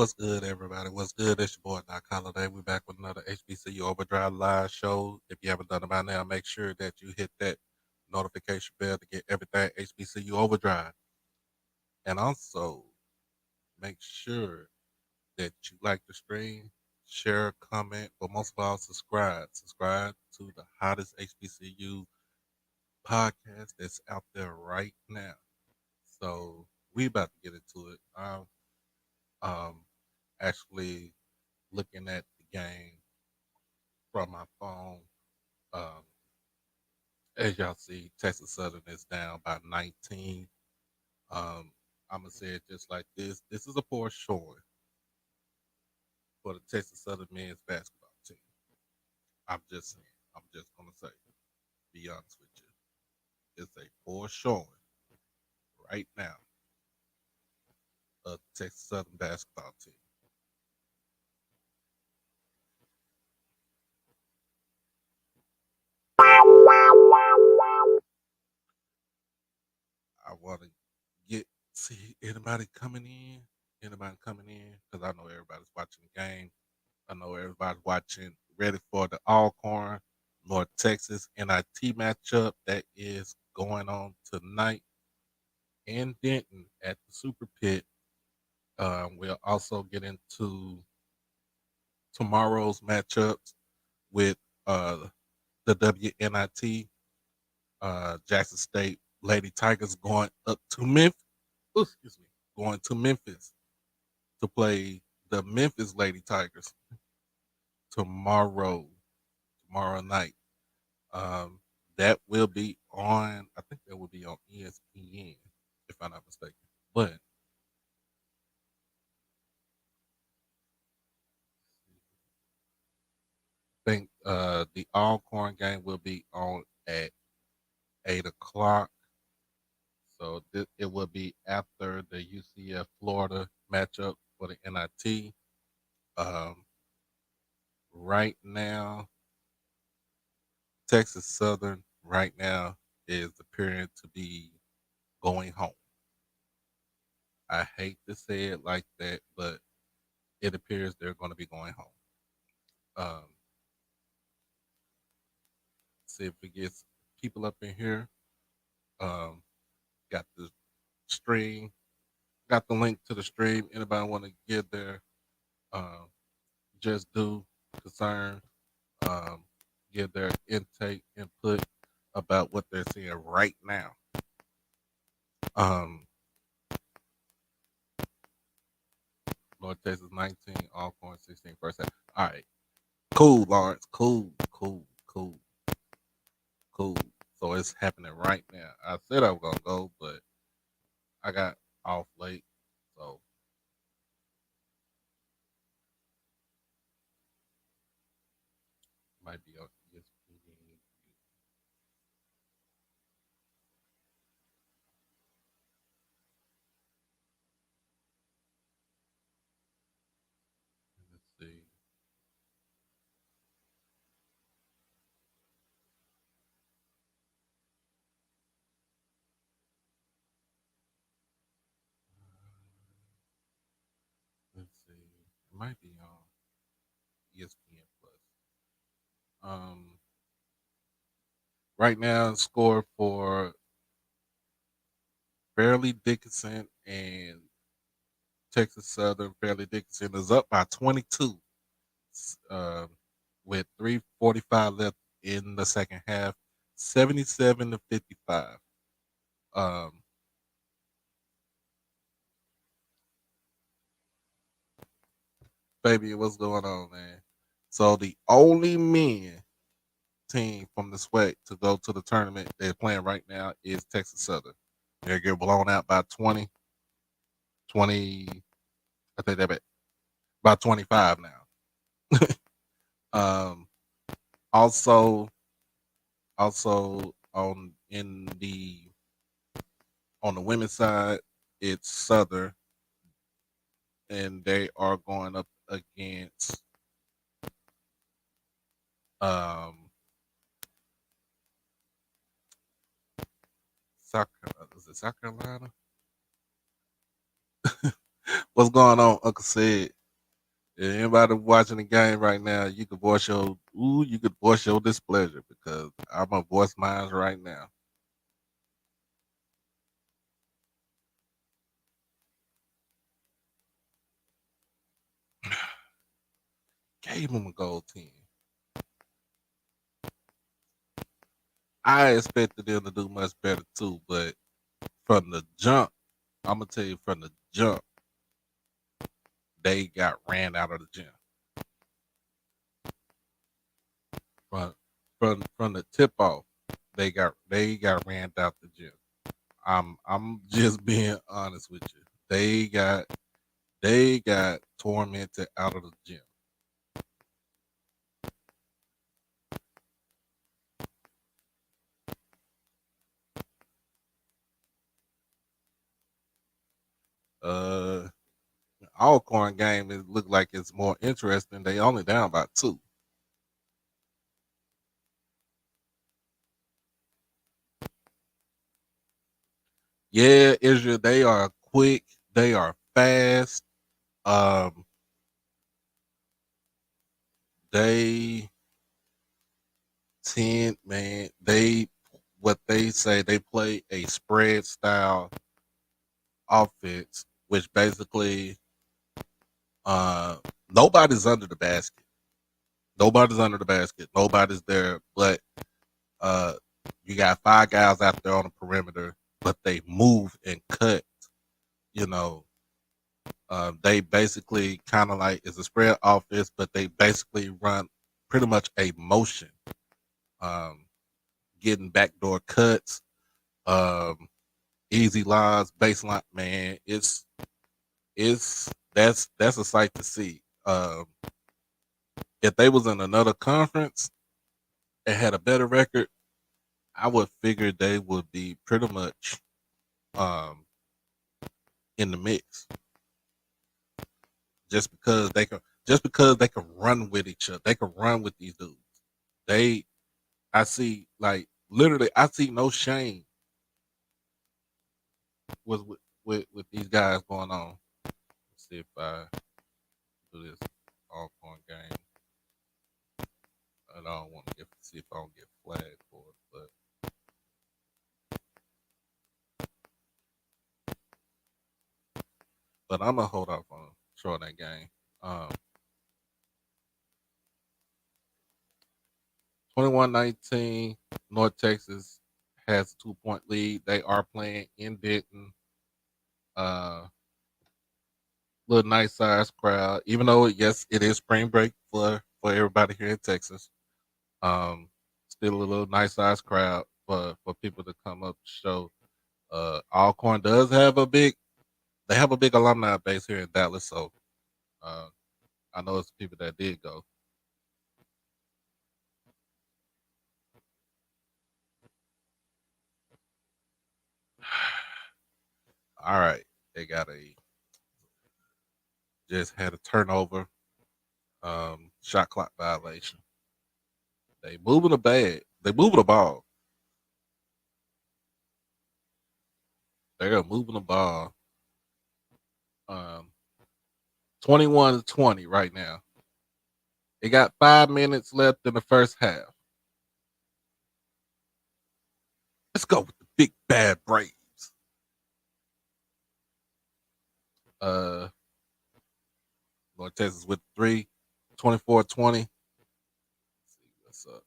What's good, everybody? What's good? It's your boy Doc Holiday. We're back with another HBCU OverDrive live show. If you haven't done it by now, make sure that you hit that notification bell to get everything HBCU OverDrive. And also, make sure that you like the stream, share, comment, but most of all, subscribe. Subscribe to the hottest HBCU podcast that's out there right now. So we about to get into it. I'm um, actually looking at the game from my phone. Um, as y'all see, Texas Southern is down by 19. I'm gonna say it just like this: this is a poor showing for the Texas Southern men's basketball team. I'm just saying. I'm just gonna say, be honest with you, it's a poor showing right now of the Texas Southern basketball team. I want to get see anybody coming in, because I know everybody's watching the game. I know everybody's watching, ready for the Alcorn North Texas NIT matchup that is going on tonight in Denton at the Super Pit. We'll also get into tomorrow's matchups with uh, the WNIT Jackson State Lady Tigers going up to Memphis. Excuse me, going to Memphis to play the Memphis Lady Tigers tomorrow, tomorrow night. Um, that will be on. I think that will be on ESPN, if I'm not mistaken. But I think the Alcorn game will be on at 8 o'clock. So it will be after the UCF Florida matchup for the NIT. Um, right now, Texas Southern right now is appearing to be going home. I hate to say it like that, but it appears they're going to be going home. Um, see if we get people up in here. Um, got the stream, got the link to the stream. Anybody want to give their um, just do concern, um, give their intake input about what they're seeing right now. Um, North Texas 19, Alcorn 16, first half. All right, cool, Lawrence. Cool. So it's happening right now. I said I was gonna go, but I got off late, so might be on ESPN. Let's see. Let's see. It might be on ESPN Plus. Right now, the score for Fairleigh Dickinson and Texas Southern. Fairleigh Dickinson is up by 22, um, with 3:45 left in the second half, 77-55. Um, Baby, what's going on, man? So the only men team from the SWAC to go to the tournament they're playing right now is Texas Southern. They get blown out by 20, 20. I think they're by 25 now. um, also, also on the women's side, it's Southern, and they are going up against um South. Is it South Carolina? What's going on, Uncle Said? Yeah, anybody watching the game right now, you could voice your displeasure because I'm gonna voice mine right now. Gave him a gold 10. I expected them to do much better too, but from the jump, I'm gonna tell you from the jump, they got ran out of the gym. From from the tip off, they got ran out the gym. I'm just being honest with you. They got tormented out of the gym. Uh, Alcorn game it looked like it's more interesting. They only down by two. Yeah, Israel. They are quick. They are fast. Um, they man. They what they say they play a spread style offense, which basically uh nobody's under the basket. Nobody's under the basket. Nobody's there, but uh you got five guys out there on the perimeter, but they move and cut. You know, they basically kind of like it's a spread offense, but they basically run pretty much a motion, um, getting backdoor cuts, um, easy lines, baseline. Man, it's that's a sight to see. If they was in another conference and had a better record, I would figure they would be pretty much um, in the mix, just because they can run with each other. They can run with these dudes. They I see like literally I see no shame with these guys going on. Let's see if I do this all point game. I don't want to get see if I don't get flagged for it, but I'm gonna hold off on showing that game. Um 21-19, North Texas has a 2-point lead. They are playing in Denton. Uh little nice sized crowd. Even though yes, it is spring break for everybody here in Texas. Um, still a little nice sized crowd for people to come up to show. Alcorn does have a big they have a big alumni base here in Dallas, so uh, I know it's people that did go. All right, they got a just had a turnover, shot clock violation. They moving the bad. They moving the ball. They're moving the ball. Um, 21-20 right now. They got 5 minutes left in the first half. Let's go with the big bad Braves. Uh, North Texas with three, 24-20. See what's up.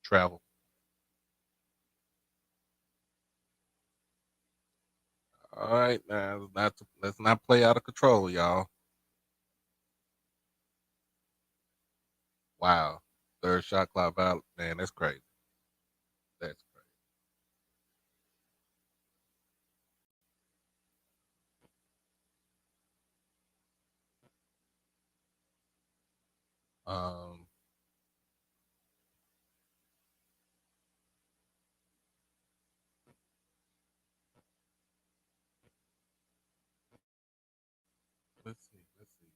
Travel. All right, now let's not play out of control, y'all. Wow, third shot clock out. Man, that's crazy. That's crazy. Um, let's see. Let's see.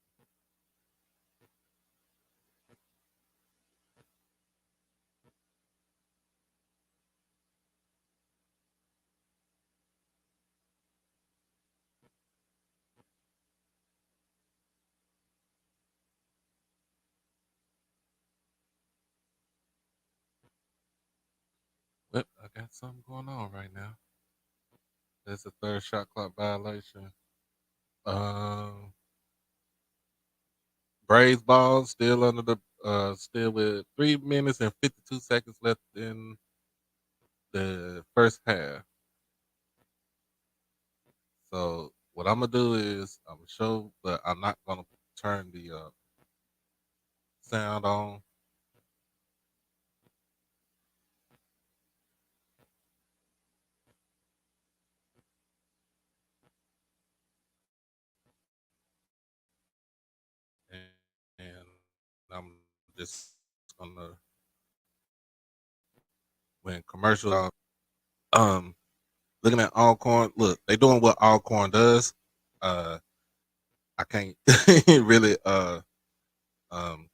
something going on right now. That's a third shot clock violation. Um, Braves ball still under the still with 3 minutes and 52 seconds left in the first half. So what I'm gonna do is I'm gonna show, but I'm not gonna turn the sound on. And I'm just gonna when commercial um looking at Alcorn. Look, they doing what Alcorn does. Uh, I can't really um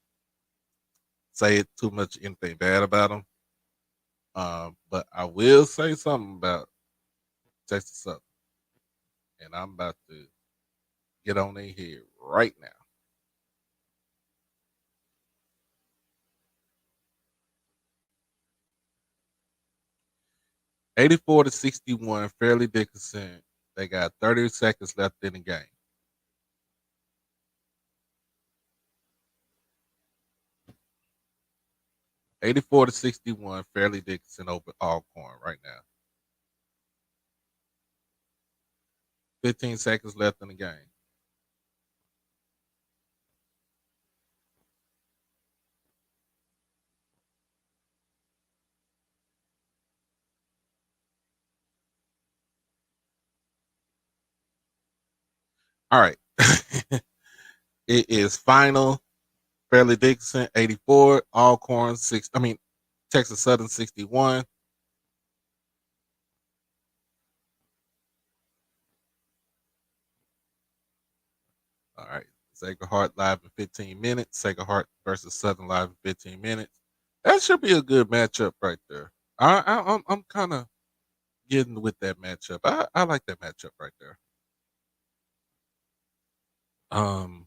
say too much anything bad about them. But I will say something about Texas Southern, and I'm about to get on their head right now. 84-61, Fairleigh Dickinson. They got 30 seconds left in the game. 84-61, Fairleigh Dickinson over Alcorn right now. 15 seconds left in the game. All right. It is final. Fairleigh Dickinson 84, Alcorn 6. I mean, Texas Southern 61. All right. Sacred Heart live in 15 minutes. Sacred Heart versus Southern live in 15 minutes. That should be a good matchup right there. I'm kind of getting with that matchup. I like that matchup right there. Um,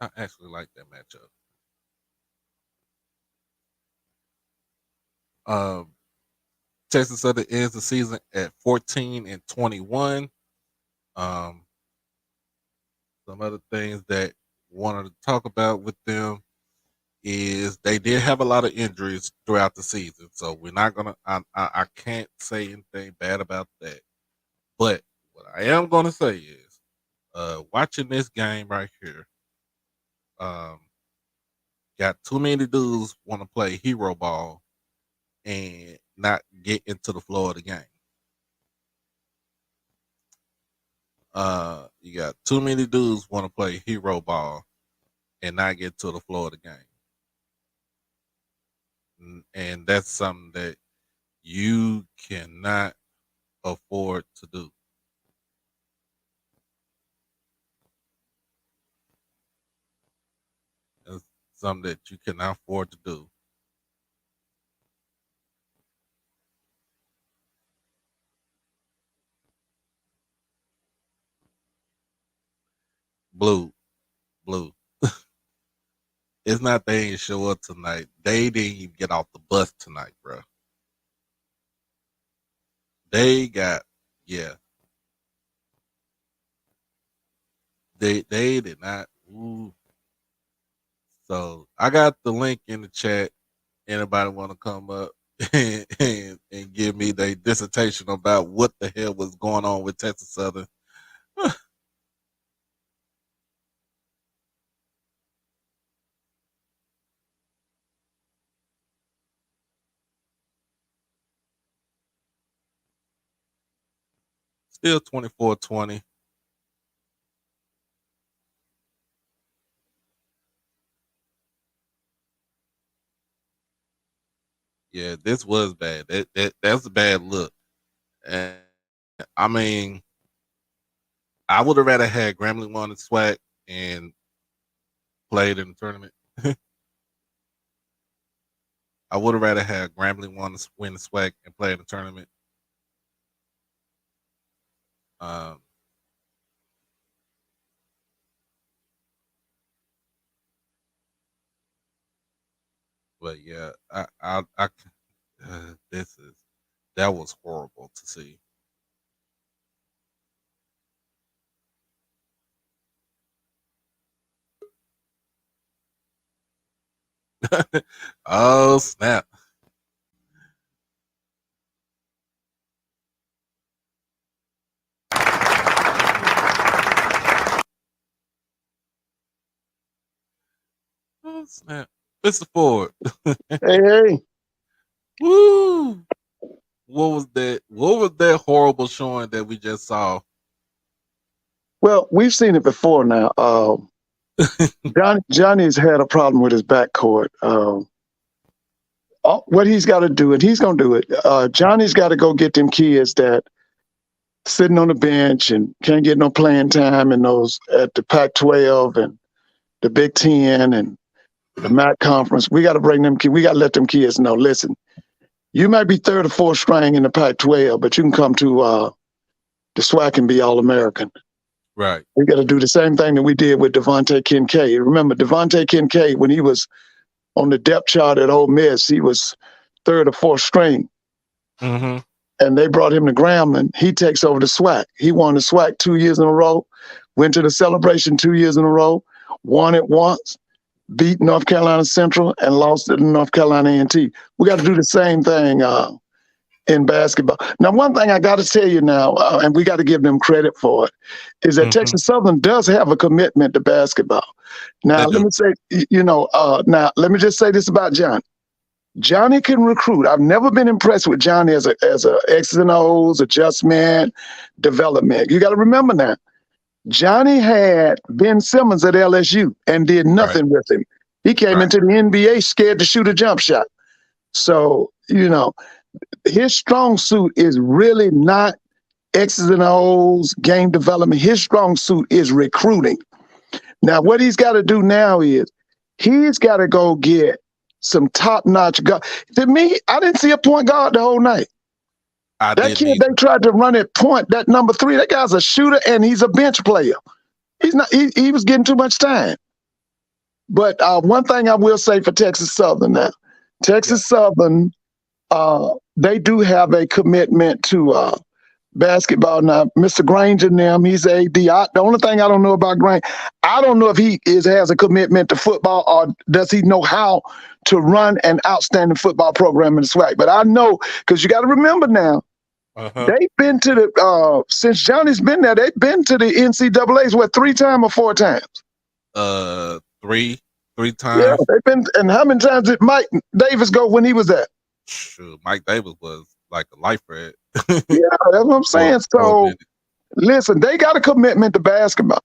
I actually like that matchup. Um, Texas Southern ends the season at 14-21. Um, some other things that wanted to talk about with them is they did have a lot of injuries throughout the season, so we're not gonna. I can't say anything bad about that. But what I am gonna say is, watching this game right here, um, got too many dudes want to play hero ball and not get into the flow of the game. You got too many dudes want to play hero ball and not get to the flow of the game, and that's something that you cannot afford to do. It's something that you cannot afford to do. Blue, blue. It's not they ain't show up tonight. They didn't even get off the bus tonight, bro. They got, yeah. They did not. Ooh. So I got the link in the chat. Anybody want to come up and give me their dissertation about what the hell was going on with Texas Southern? Still 24-20. Yeah, this was bad. That's a bad look. And I mean, I would have rather had Grambling won the SWAC and played in the tournament. I would have rather had Grambling win the SWAC and play in the tournament. Um, but yeah, I That was horrible to see. Oh snap! Oh snap! Mr. Ford. Hey, hey. Woo! What was that? What was that horrible showing that we just saw? Well, we've seen it before now. Johnny's had a problem with his backcourt. What he's got to do, and he's going to do it. Johnny's got to go get them kids that sitting on the bench and can't get no playing time in those at the Pac-12 and the Big Ten and the MAC conference. We got to bring them. We got to let them kids know. Listen, you might be third or fourth string in the Pac-12, but you can come to the SWAC and be All-American. Right. We got to do the same thing that we did with Devontae Kincaid. Remember, Devontae Kincaid, when he was on the depth chart at Ole Miss, he was third or fourth string. Mm-hmm. And they brought him to Grambling. He takes over the SWAC. He won the SWAC 2 years in a row, went to the celebration 2 years in a row, won it once, beat North Carolina Central, and lost it to North Carolina A&T. We got to do the same thing in basketball. Now, one thing I got to tell you now, and we got to give them credit for it, is that Texas Southern does have a commitment to basketball. Now, let me say, now let me just say this about Johnny. Johnny can recruit. I've never been impressed with Johnny as a X's and O's, adjustment, development. You got to remember now, Johnny had Ben Simmons at LSU and did nothing with him. He came into the NBA scared to shoot a jump shot. So, his strong suit is really not X's and O's, game development. His strong suit is recruiting. Now, what he's got to do now is he's got to go get some top-notch guard. To me, I didn't see a point guard the whole night. That kid they tried to run at point, that number 3, that guy's a shooter and he's a bench player. He's not. He was getting too much time. But one thing I will say for Texas Southern now, Texas Southern, they do have a commitment to basketball. Now, Mr. Granger and them, he's AD. The only thing I don't know about Granger, I don't know if he has a commitment to football or does he know how to run an outstanding football program in the SWAC. But I know, because you got to remember now, they've been to the, since Johnny's been there, they've been to the NCAAs, 3 times or 4 times? 3 times. Yeah, they've been, and how many times did Mike Davis go when he was there? Shoot, Mike Davis was like a lifer. Yeah, that's what I'm saying. So, listen, they got a commitment to basketball.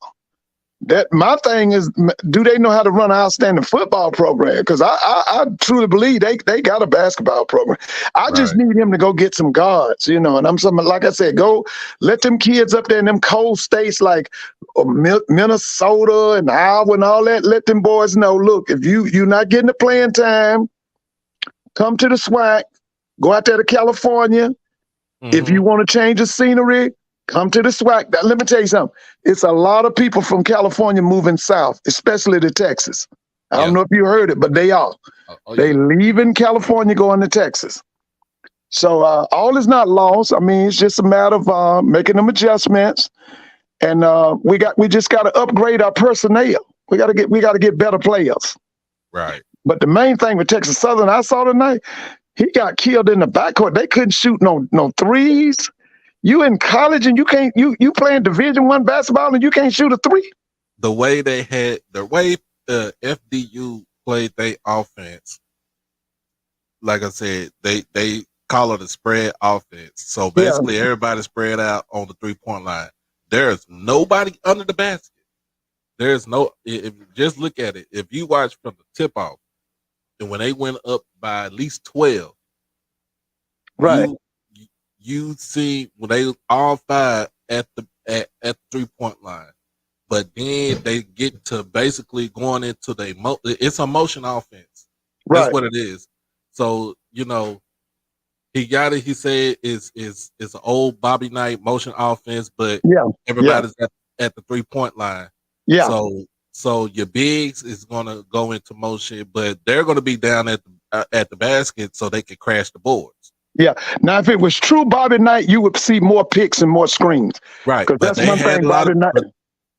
That my thing is, do they know how to run an outstanding football program? Because I truly believe they got a basketball program. I just need him to go get some guards, and I'm something, like I said, go let them kids up there in them cold states like Minnesota and Iowa and all that. Let them boys know, look, if you're not getting the playing time, come to the SWAC, go out there to California. If you want to change the scenery, come to the SWAC. Now, let me tell you something. It's a lot of people from California moving south, especially to Texas. I don't know if you heard it, but they are. They leaving California, going to Texas. So all is not lost. I mean, it's just a matter of making them adjustments, and we just got to upgrade our personnel. We got to get better players. Right. But the main thing with Texas Southern, I saw tonight, he got killed in the backcourt. They couldn't shoot no threes. You in college and you can't you playing Division I basketball and you can't shoot a 3. The way FDU played their offense, like I said, they call it a spread offense. So basically, everybody spread out on the 3-point line. There's nobody under the basket. There's no. If you just look at it, if you watch from the tip off, and when they went up by at least 12, you see when they all 5 at the 3-point line, but then they get to basically going into it's a motion offense. That's what it is. So he got it. He said it's an old Bobby Knight motion offense, but everybody's at the 3-point line. Yeah. So your bigs is gonna go into motion, but they're gonna be down at at the basket so they could crash the boards. Yeah. Now, if it was true Bobby Knight, you would see more picks and more screens. Right, Because but that's they one had thing a lot of Bobby Knight.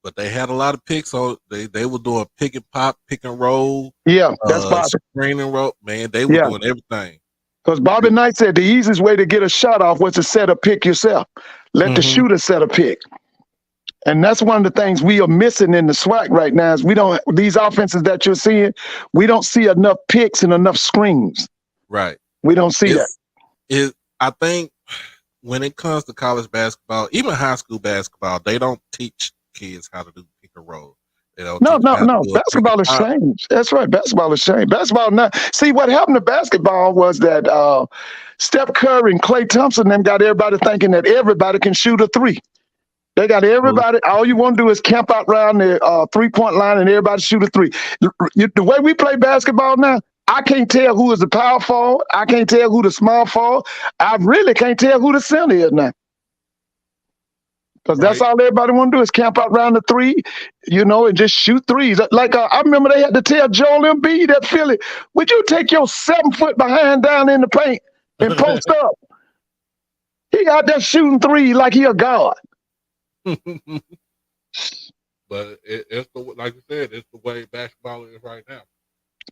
but they had a lot of picks. So they were doing pick and pop, pick and roll, Yeah, that's Bobby. screen and roll. Man, they were Yeah. doing everything. Because Bobby Knight said the easiest way to get a shot off was to set a pick yourself. Let the shooter set a pick. And that's one of the things we are missing in the SWAC right now is we don't, these offenses that you're seeing, we don't see enough picks and enough screens. Right. We don't see that. I think when it comes to college basketball, even high school basketball, they don't teach kids how to do pick and roll. They don't No. teach them how to do a pick Basketball and has pop. changed. That's right. Basketball has changed. Basketball now. See, what happened to basketball was that Steph Curry and Klay Thompson then got everybody thinking that everybody can shoot a three. They got everybody. All you want to do is camp out around the 3-point line and everybody shoot a three. The way we play basketball now, I can't tell who is the power forward. I can't tell who the small forward. I really can't tell who the center is now. Because that's all everybody want to do is camp out around the three, and just shoot threes. Like I remember they had to tell Joel Embiid at Philly, would you take your 7-foot behind down in the paint and post up? He out there shooting threes like he a god. But it's like you said, it's the way basketball is right now.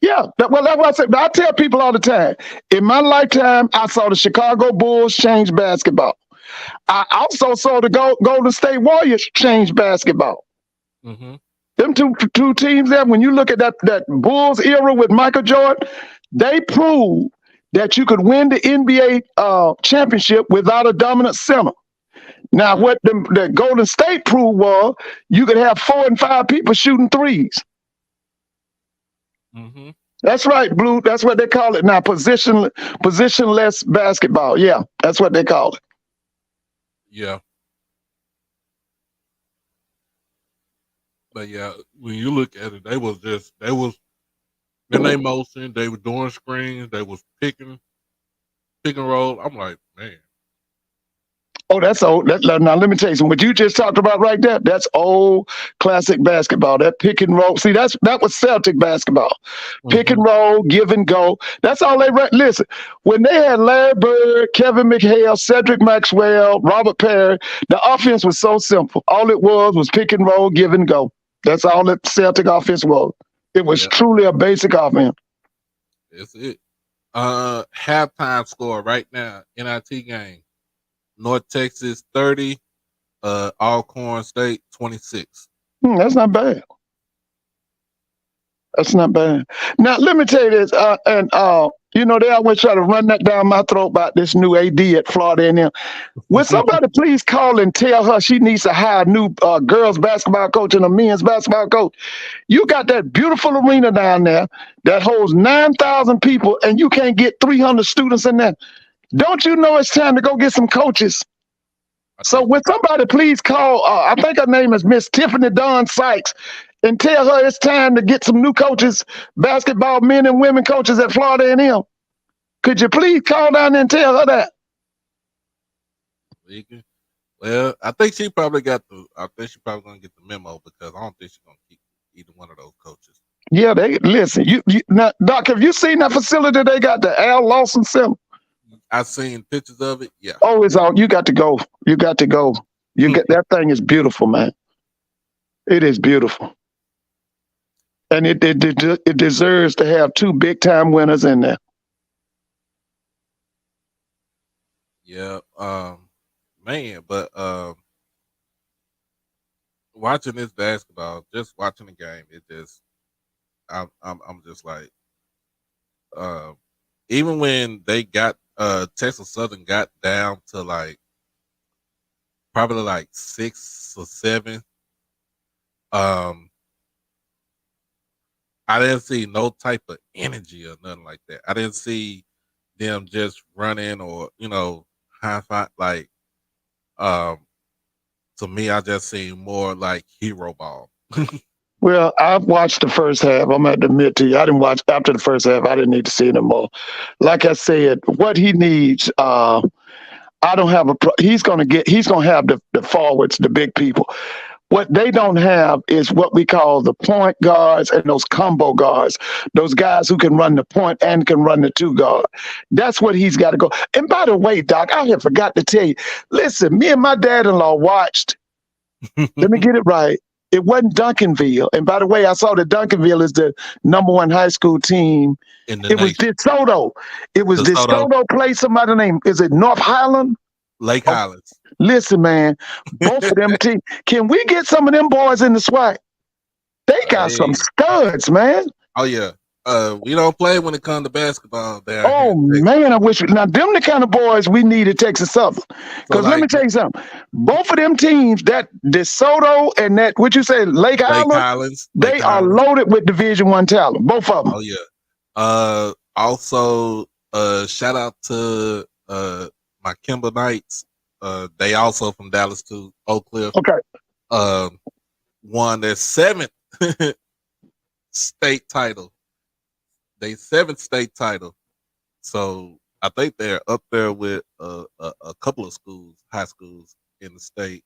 Yeah, that's what I said. I tell people all the time. In my lifetime, I saw the Chicago Bulls change basketball. I also saw the Golden State Warriors change basketball. Mm-hmm. Them two teams there, when you look at that Bulls era with Michael Jordan, they proved that you could win the NBA championship without a dominant center. Now, what the Golden State proved was you could have 4 and 5 people shooting threes. Mm-hmm. That's right, Blue. That's what they call it now, positionless basketball. Yeah, that's what they call it. Yeah. But yeah, when you look at it, they was in their motion, they were doing screens, they was pick and roll. I'm like, man. Oh, that's old. Now, let me tell you something. What you just talked about right there, that's old classic basketball. That pick and roll. See, that was Celtic basketball. Pick and roll, give and go. That's all they listen. When they had Larry Bird, Kevin McHale, Cedric Maxwell, Robert Perry, the offense was so simple. All it was pick and roll, give and go. That's all that Celtic offense was. It was truly a basic offense. That's it. Halftime score right now, NIT game. North Texas 30, Alcorn State 26. That's not bad. That's not bad. Now, let me tell you this, they always try to run that down my throat about this new AD at Florida A&M. Will somebody please call and tell her she needs to hire a new girls basketball coach and a men's basketball coach? You got that beautiful arena down there that holds 9,000 people, and you can't get 300 students in there. Don't you know it's time to go get some coaches? So will somebody please call, I think her name is Miss Tiffany Dawn Sykes, and tell her it's time to get some new coaches, basketball men and women coaches at Florida A&M. Could you please call down there and tell her that? Well, I think she probably gonna get the memo because I don't think she's gonna keep either one of those coaches. Yeah, they listen. Now, Doc, have you seen that facility they got, the Al Lawson Center? I've seen pictures of it. Yeah. Oh, it's all. You got to go. You got to go. That thing is beautiful, man. It is beautiful, and it deserves to have 2 big time winners in there. Yeah. Man, but watching this basketball, just watching the game, it just, I'm just like, even when they got Texas Southern got down to probably 6 or 7. I didn't see no type of energy or nothing like that. I didn't see them just running or high five. To me, I just seen more like hero ball. Well, I've watched the first half. I'm going to admit to you, I didn't watch after the first half. I didn't need to see no more. Like I said, what he needs, I don't have he's going to have the forwards, the big people. What they don't have is what we call the point guards and those combo guards, those guys who can run the point and can run the two guard. That's what he's got to go. And by the way, Doc, I had forgot to tell you. Listen, me and my dad-in-law watched. Let me get it right. It wasn't Duncanville. And by the way, I saw that Duncanville is the #1 high school team. in the It was nation. DeSoto. It was DeSoto, DeSoto play somebody named, is it North Highland? Lake Oh, Highlands. listen, man, both of them teams. Can we get some of them boys in the SWAC? They got some Hey, studs, man. oh yeah. We don't play when it comes to basketball down here Oh in Texas. man, I wish now them the kind of boys we need at Texas Southern. So Because let me like tell you something. Both of them teams, that DeSoto and that what you say, Lake Lake Highland, Highlands, they are loaded with Division I talent. Both of them. Oh yeah. Also, shout out to my Kimber Knights. They also from Dallas too. Oak Cliff. Okay. Won their 7th state title. They 7th state title. So I think they're up there with a couple of schools, high schools in the state.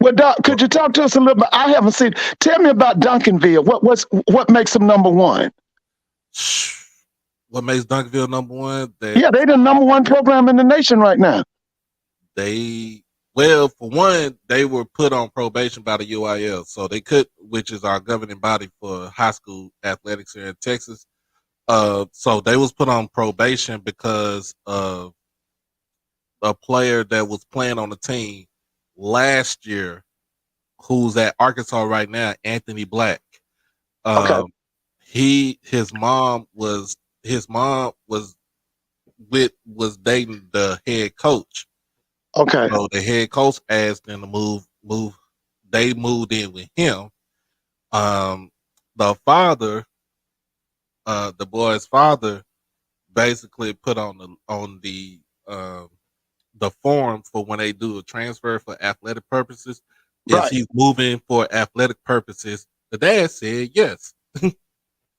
Well, Doc, could you talk to us a little bit? I haven't seen. Tell me about Duncanville. What makes them #1? What makes Duncanville #1? Yeah, they the #1 program in the nation right now. Well, for one, they were put on probation by the UIL, so they could, which is our governing body for high school athletics here in Texas. So they was put on probation because of a player that was playing on the team last year, who's at Arkansas right now, Anthony Black. Okay. His mom was dating the head coach. Okay. So the head coach asked them to move. They moved in with him. The father, the boy's father, basically put on the form for when they do a transfer for athletic purposes. Is Right. he's moving for athletic purposes? The dad said yes.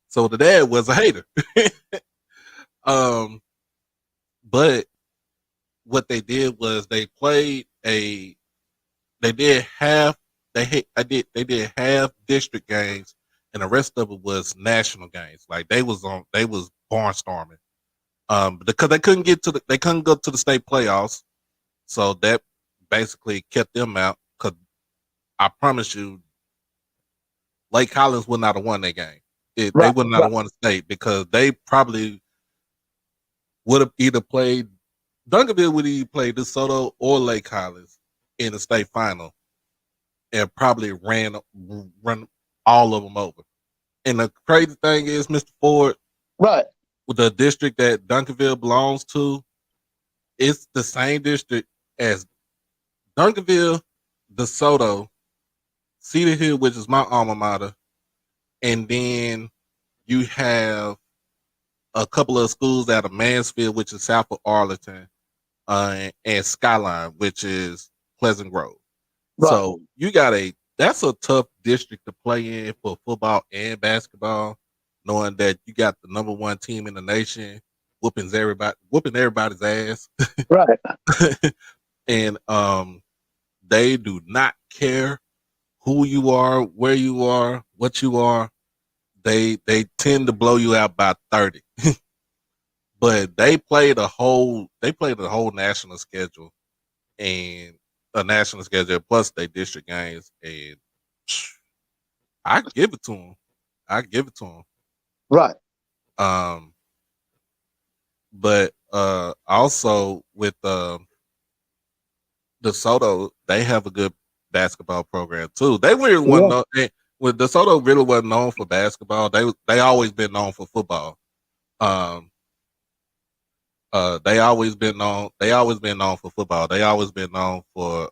So the dad was a hater. But what they did was they did half district games, and the rest of it was national games. Like they was barnstorming. Because they couldn't go to the state playoffs, so that basically kept them out. Cause I promise you, Lake Collins would not have won that game. They Right. would not have won the state because they probably would have either played Duncanville would either play DeSoto or Lake Collins in the state final, and probably run all of them over. And the crazy thing is, Mr. Ford, Right. with the district that Duncanville belongs to, it's the same district as Duncanville, DeSoto, Cedar Hill, which is my alma mater, and then you have a couple of schools out of Mansfield, which is south of Arlington, and Skyline, which is Pleasant Grove. Right. So that's a tough district to play in for football and basketball, knowing that you got the #1 team in the nation whooping everybody's ass. Right. And they do not care who you are, where you are, what you are. They tend to blow you out by 30. But they played a whole national schedule, and a national schedule plus their district games, and I give it to them. Right. But also with DeSoto, they have a good basketball program too. They really wasn't when DeSoto really wasn't known for basketball. They always been known for football. They always been known for football. They always been known for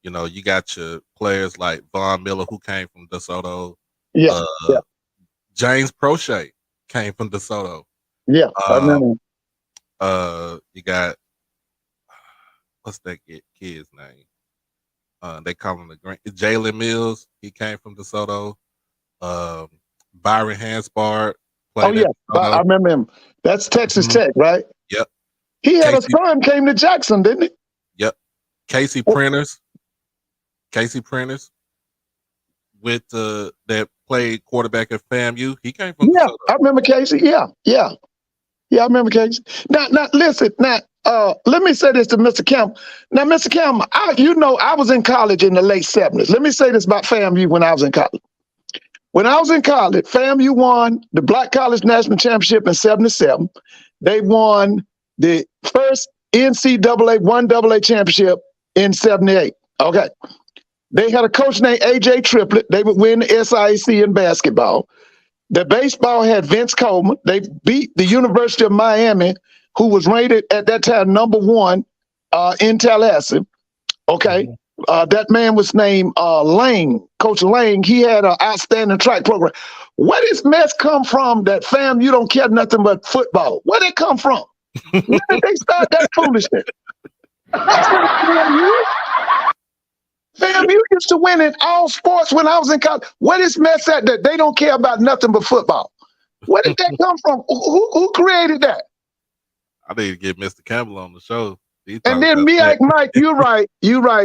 you got your players like Von Miller, who came from DeSoto. Yeah. Yeah. James Prochet came from DeSoto. Yeah. I remember. You got what's that kid's name? They call him Jalen Mills. He came from DeSoto. Byron Hanspard. Oh yeah, I remember him. That's Texas Tech, right? Yep. He had a son came to Jackson, didn't he? Yep. Casey Printers Casey Prentice with that played quarterback at FAMU. He came from Yeah, DeSoto. I remember Casey. Yeah. I remember Casey. Now, listen. Now, let me say this to Mr. Campbell. Now, Mr. Campbell, I was in college in the late '70s. Let me say this about FAMU when I was in college. When I was in college, FAMU won the Black College National Championship in '77. They won the first NCAA 1AA championship in '78. Okay. They had a coach named A.J. Triplett. They would win the SIAC in basketball. The baseball had Vince Coleman. They beat the University of Miami, who was rated at that time #1 in Tallahassee. Okay. That man was named Lang, Coach Lang. He had an outstanding track program. Where this mess come from that fam, you don't care nothing but football? Where did it come from? Where did they start that foolishness? Fam, you used to win in all sports when I was in college. Where this mess at that they don't care about nothing but football? Where did that come from? Who created that? I need to get Mr. Campbell on the show. And then Miak Mike, you're right.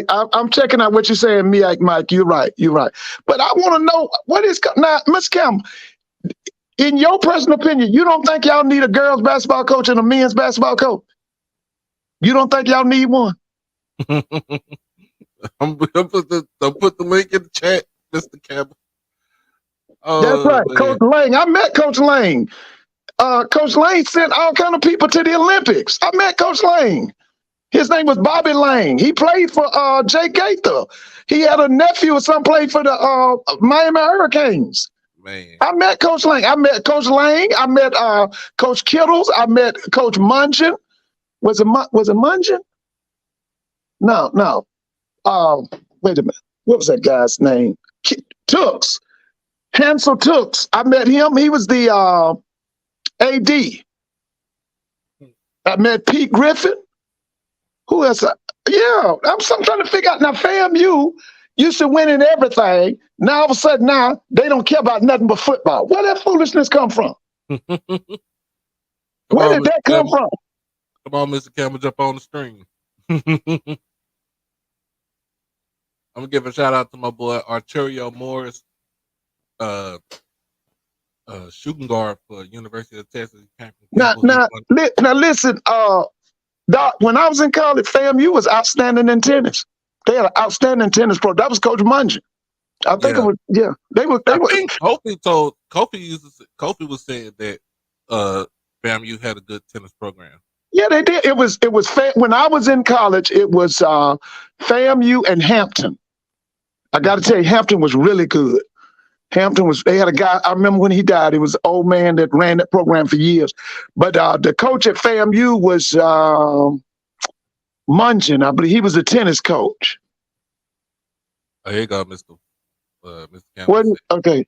I'm checking out what you're saying, Miak Mike. You're right. But I want to know what is now, Mr. Campbell. In your personal opinion, you don't think y'all need a girls' basketball coach and a men's basketball coach? You don't think y'all need one? I'm put the link in the chat, Mr. Campbell. That's right, man. Coach Lang. I met Coach Lang. Coach Lang sent all kind of people to the Olympics. I met Coach Lang. His name was Bobby Lang. He played for Jay Gaither. He had a nephew or something played for the Miami Hurricanes. Man. I met Coach Lang. I met Coach Lang. I met Coach Kittles. I met Coach Mungeon. Was it Mungeon? No. Wait a minute. What was that guy's name? Tooks. Hansel Tooks. I met him. He was the AD. I met Pete Griffin. Who else? Yeah, I'm trying to figure out. Now, FAMU used to win in everything. Now, all of a sudden, now they don't care about nothing but football. Where did that foolishness come from? Where did that come from? Come on, Mr. Campbell, jump on the stream. I'm gonna give a shout out to my boy Arturio Morris, shooting guard for University of Texas. Now, listen, Doc, when I was in college, FAMU was outstanding in tennis. They had an outstanding tennis pro. That was Coach Mungeon. I think it was. Yeah, they were. Kofi was saying that FAMU had a good tennis program. Yeah, they did. It was when I was in college. It was FAMU and Hampton. I got to tell you, Hampton was really good. They had a guy, I remember when he died, he was an old man that ran that program for years. But the coach at FAMU was Mungeon. I believe he was a tennis coach. Oh, here you go, Mr. Campbell. Okay.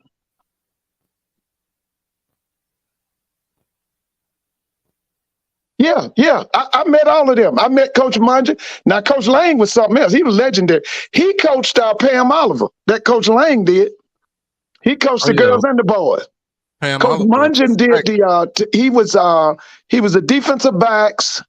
Yeah. I met all of them. I met Coach Mungeon. Now, Coach Lang was something else. He was legendary. He coached Pam Oliver. That Coach Lang did. He coached the girls and the boys. Coach Mungeon did he was a defensive backs.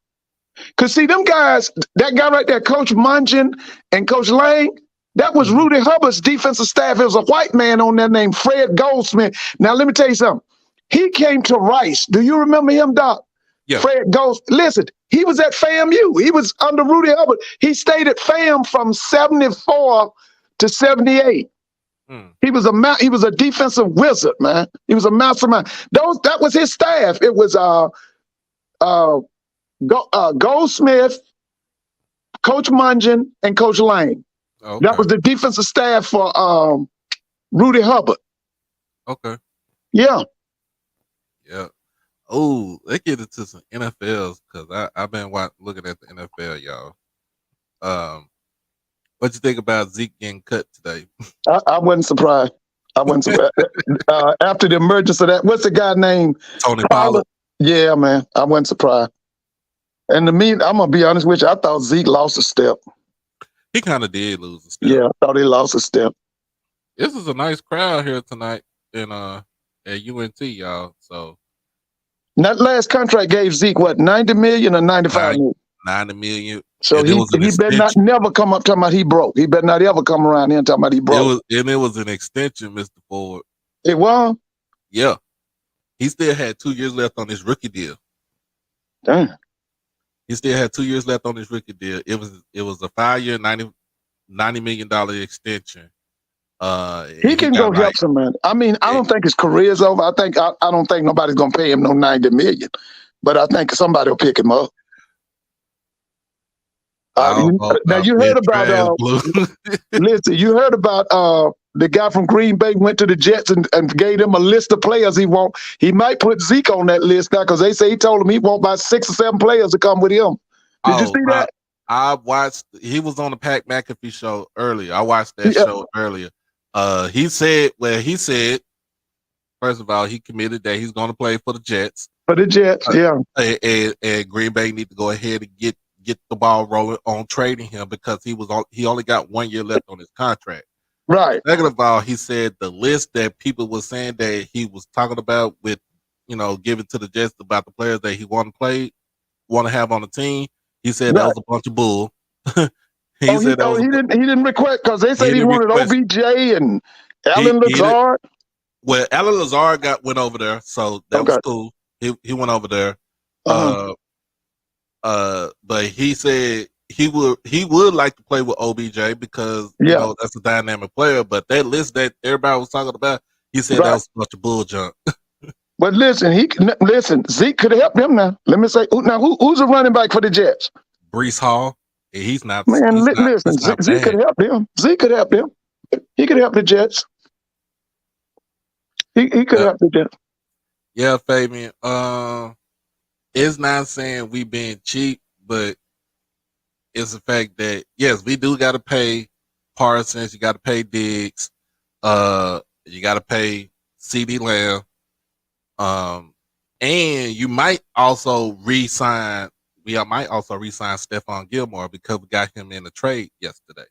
Cause see them guys, that guy right there, Coach Mungeon and Coach Lang, that was Rudy Hubbard's defensive staff. There was a white man on there named Fred Goldsmith. Now let me tell you something. He came to Rice. Do you remember him, Doc? Yeah. Fred Goldsmith. Listen, he was at FAMU. He was under Rudy Hubbard. He stayed at FAM from 74 to 78. He was a defensive wizard, man. He was a mastermind. That was his staff. It was Goldsmith, Coach Mungeon, and Coach Lang. Okay. That was the defensive staff for Rudy Hubbard. Okay. Yeah. Yeah. Oh, let's get into some NFLs because I've been looking at the NFL, y'all. What you think about Zeke getting cut today? I wasn't surprised. After the emergence of that, what's the guy named Tony Pollard? Yeah, man, I wasn't surprised. And to me, I'm gonna be honest with you, I thought Zeke lost a step. He kind of did lose a step. Yeah, I thought he lost a step. This is a nice crowd here tonight at UNT, y'all. So that last contract gave Zeke what, 90 million or 95 million? 90 million, So and it he was an he better not extension. never come up talking about he broke. He better not ever come around here talking about he broke. It was an extension, Mr. Ford. It was? Yeah, he still had 2 years left on his rookie deal. Damn. He still had 2 years left on his rookie deal. It was a 5 year, $90 million extension. He He can go got like help somebody. I mean, I eh, don't think his career's over. I don't think nobody's gonna pay him no 90 million. But I think somebody will pick him up. I don't know Now about you being heard about trash blue. listen, you heard about the guy from Green Bay went to the Jets and gave them a list of players he want. He might put Zeke on that list now because they say he told him he want about 6 or 7 players to come with him. Did you Oh, see that? I watched. He was on the Pat McAfee show earlier. I watched that Yeah, show earlier. He said, well, he said, first of all, he committed that he's going to play for the Jets. for the Jets, Uh, yeah. and Green Bay need to go ahead and get the ball rolling on trading him because he only got 1 year left on his contract. Right. Second of all, he said the list that people were saying that he was talking about with, giving to the Jets about the players that he want to have on the team. He said that Right. was a bunch of bull. He said that was He didn't request because they he said he didn't wanted request. OBJ and He Alan he did Lazard. well. Alan Lazard went over there, so that was Okay. cool. He went over there. Uh-huh. But he said he would like to play with OBJ because Yeah. that's a dynamic player. But that list that everybody was talking about, he said that Right. was a bunch of bull junk. But listen, Zeke could help him now. Let me say, who's a running back for the Jets? Brees Hall, and he's not Man, listen, he's not Zeke could bad. help him. Zeke could help him. He could help the Jets. He could Yeah, help the Jets. yeah, Fabian. It's not saying we being cheap, but it's the fact that yes, we do got to pay Parsons. You got to pay Diggs. You got to pay CD Lamb. And you might also re-sign. We might also re-sign Stephon Gilmore because we got him in a trade yesterday.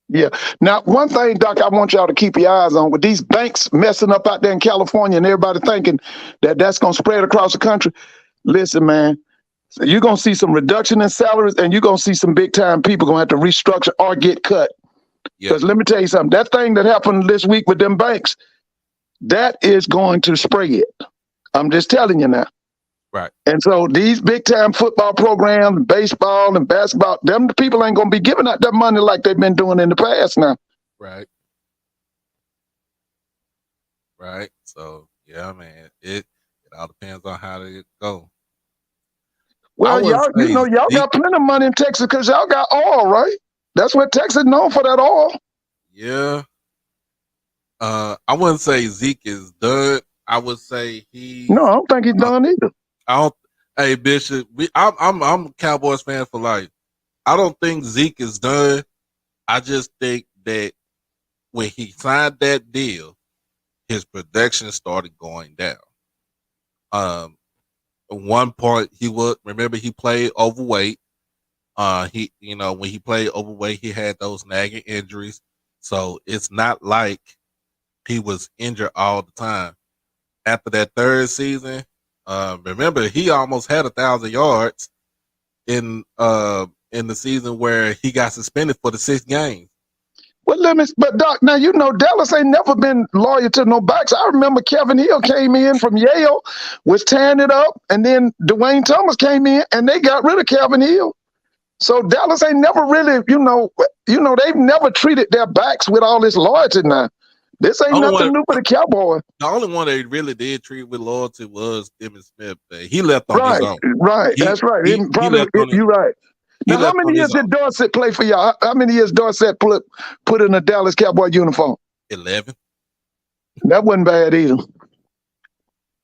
Yeah. Now, one thing, Doc, I want y'all to keep your eyes on with these banks messing up out there in California and everybody thinking that that's going to spread across the country. Listen, man, so you're going to see some reduction in salaries and you're going to see some big time people going to have to restructure or get cut. Yeah, Because let me tell you something, that thing that happened this week with them banks, that is going to spread. I'm just telling you now. right, And so these big time football programs, baseball and basketball, them people ain't going to be giving out that money like they've been doing in the past now. right, right. So yeah, man, it all depends on how they go. I Well, wouldn't say y'all Zeke. got plenty of money in Texas because y'all got oil, right? That's what Texas is known for, that oil. Yeah, I wouldn't say Zeke is done. I would say No, I he's. don't think he's Uh, done either. I don't. Hey Bishop, I'm a Cowboys fan for life. I don't think Zeke is done. I just think that when he signed that deal, his production started going down. Um, at one point he played overweight. When he played overweight, he had those nagging injuries. So it's not like he was injured all the time. After that third season, remember he almost had 1,000 yards in the season where he got suspended for the 6 games. Well, but Doc, now Dallas ain't never been loyal to no backs. I remember Kevin Hill came in from Yale, was tearing it up, and then Dwayne Thomas came in and they got rid of Kevin Hill. So Dallas ain't never really, they've never treated their backs with all this loyalty now. This ain't Only one, nothing new for the Cowboys. the only one they really did treat with loyalty was Emmitt Smith. He left on his Right, own. right. He That's right. he he left on his You're right. he Now, how left on many his years own. did Dorsett play for y'all? How many years Dorsett put in a Dallas Cowboy uniform? 11. That wasn't bad either.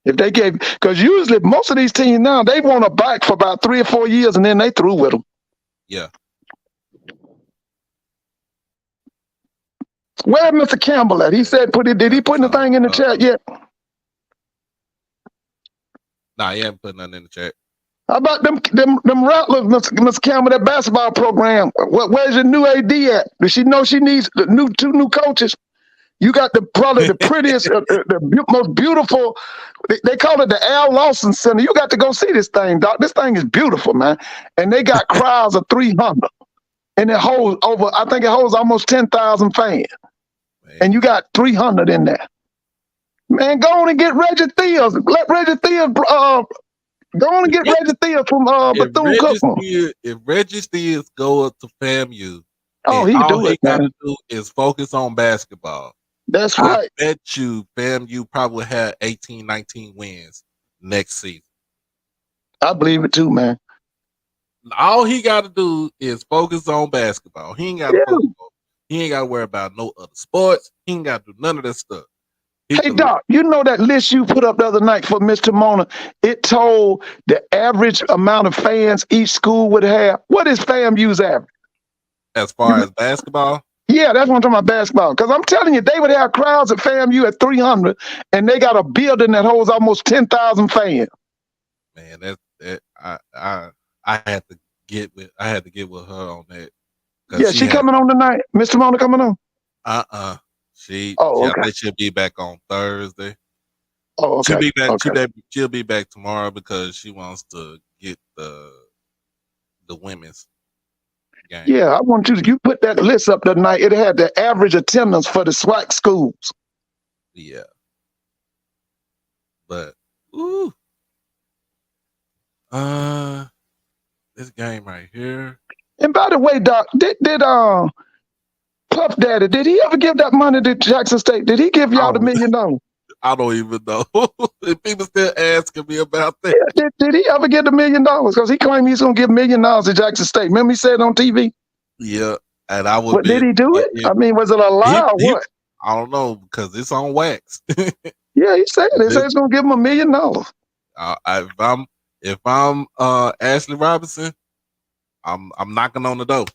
If they gave, because usually most of these teams now, they want a back for about 3 or 4 years and then they through with them. Yeah. Where Mr. Campbell at? He said, did he put anything in the chat yet? Nah, he haven't put nothing in the chat. How about them Rattlers, Mr. Campbell, that basketball program? Where's your new AD at? Does she know she needs two new coaches? You got probably the prettiest, most beautiful. They call it the Al Lawson Center. You got to go see this thing, Doc. This thing is beautiful, man. And they got crowds of 300, and it holds over. I think it holds almost 10,000 fans, and you got 300 in there. Man, go on and get Reggie Theus. Let Reggie Theus. Go on and get Reggie Theus from Bethune-Cookman. If Reggie Theus go up to FAMU, all he got to do is focus on basketball. That's right. I bet you FAMU probably had 18, 19 wins next season. I believe it too, man. All he got to do is focus on basketball. He ain't got to worry about no other sports. He ain't got to do none of that stuff. Hey, Doc, you know that list you put up the other night for Mr. Mona? It told the average amount of fans each school would have. What is FAMU's average? As far as basketball? Yeah, that's what I'm talking about, basketball. Because I'm telling you, they would have crowds at FAMU at 300, and they got a building that holds almost 10,000 fans. Man, I had to get with her on that. Yeah, she coming on tonight. Mr. Mona coming on? I think she'll be back on Thursday. Oh, okay. She'll be back. Okay. She'll be back tomorrow because she wants to get the women's game. Yeah, I want you put that list up tonight. It had the average attendance for the SWAC schools. Yeah, but this game right here. And by the way, Doc, did Puff Daddy, did he ever give that money to Jackson State? Did he give y'all the $1 million? I don't even know. People still asking me about that. Yeah, did he ever get the $1 million? Because he claimed he's going to give $1 million to Jackson State. Remember he said it on TV? Yeah, and I would. But did he do it? I mean, was it a lie or what? I don't know because it's on wax. Yeah, he said it. He said he's going to give him $1 million. If I'm Ashley Robinson, I'm knocking on the door.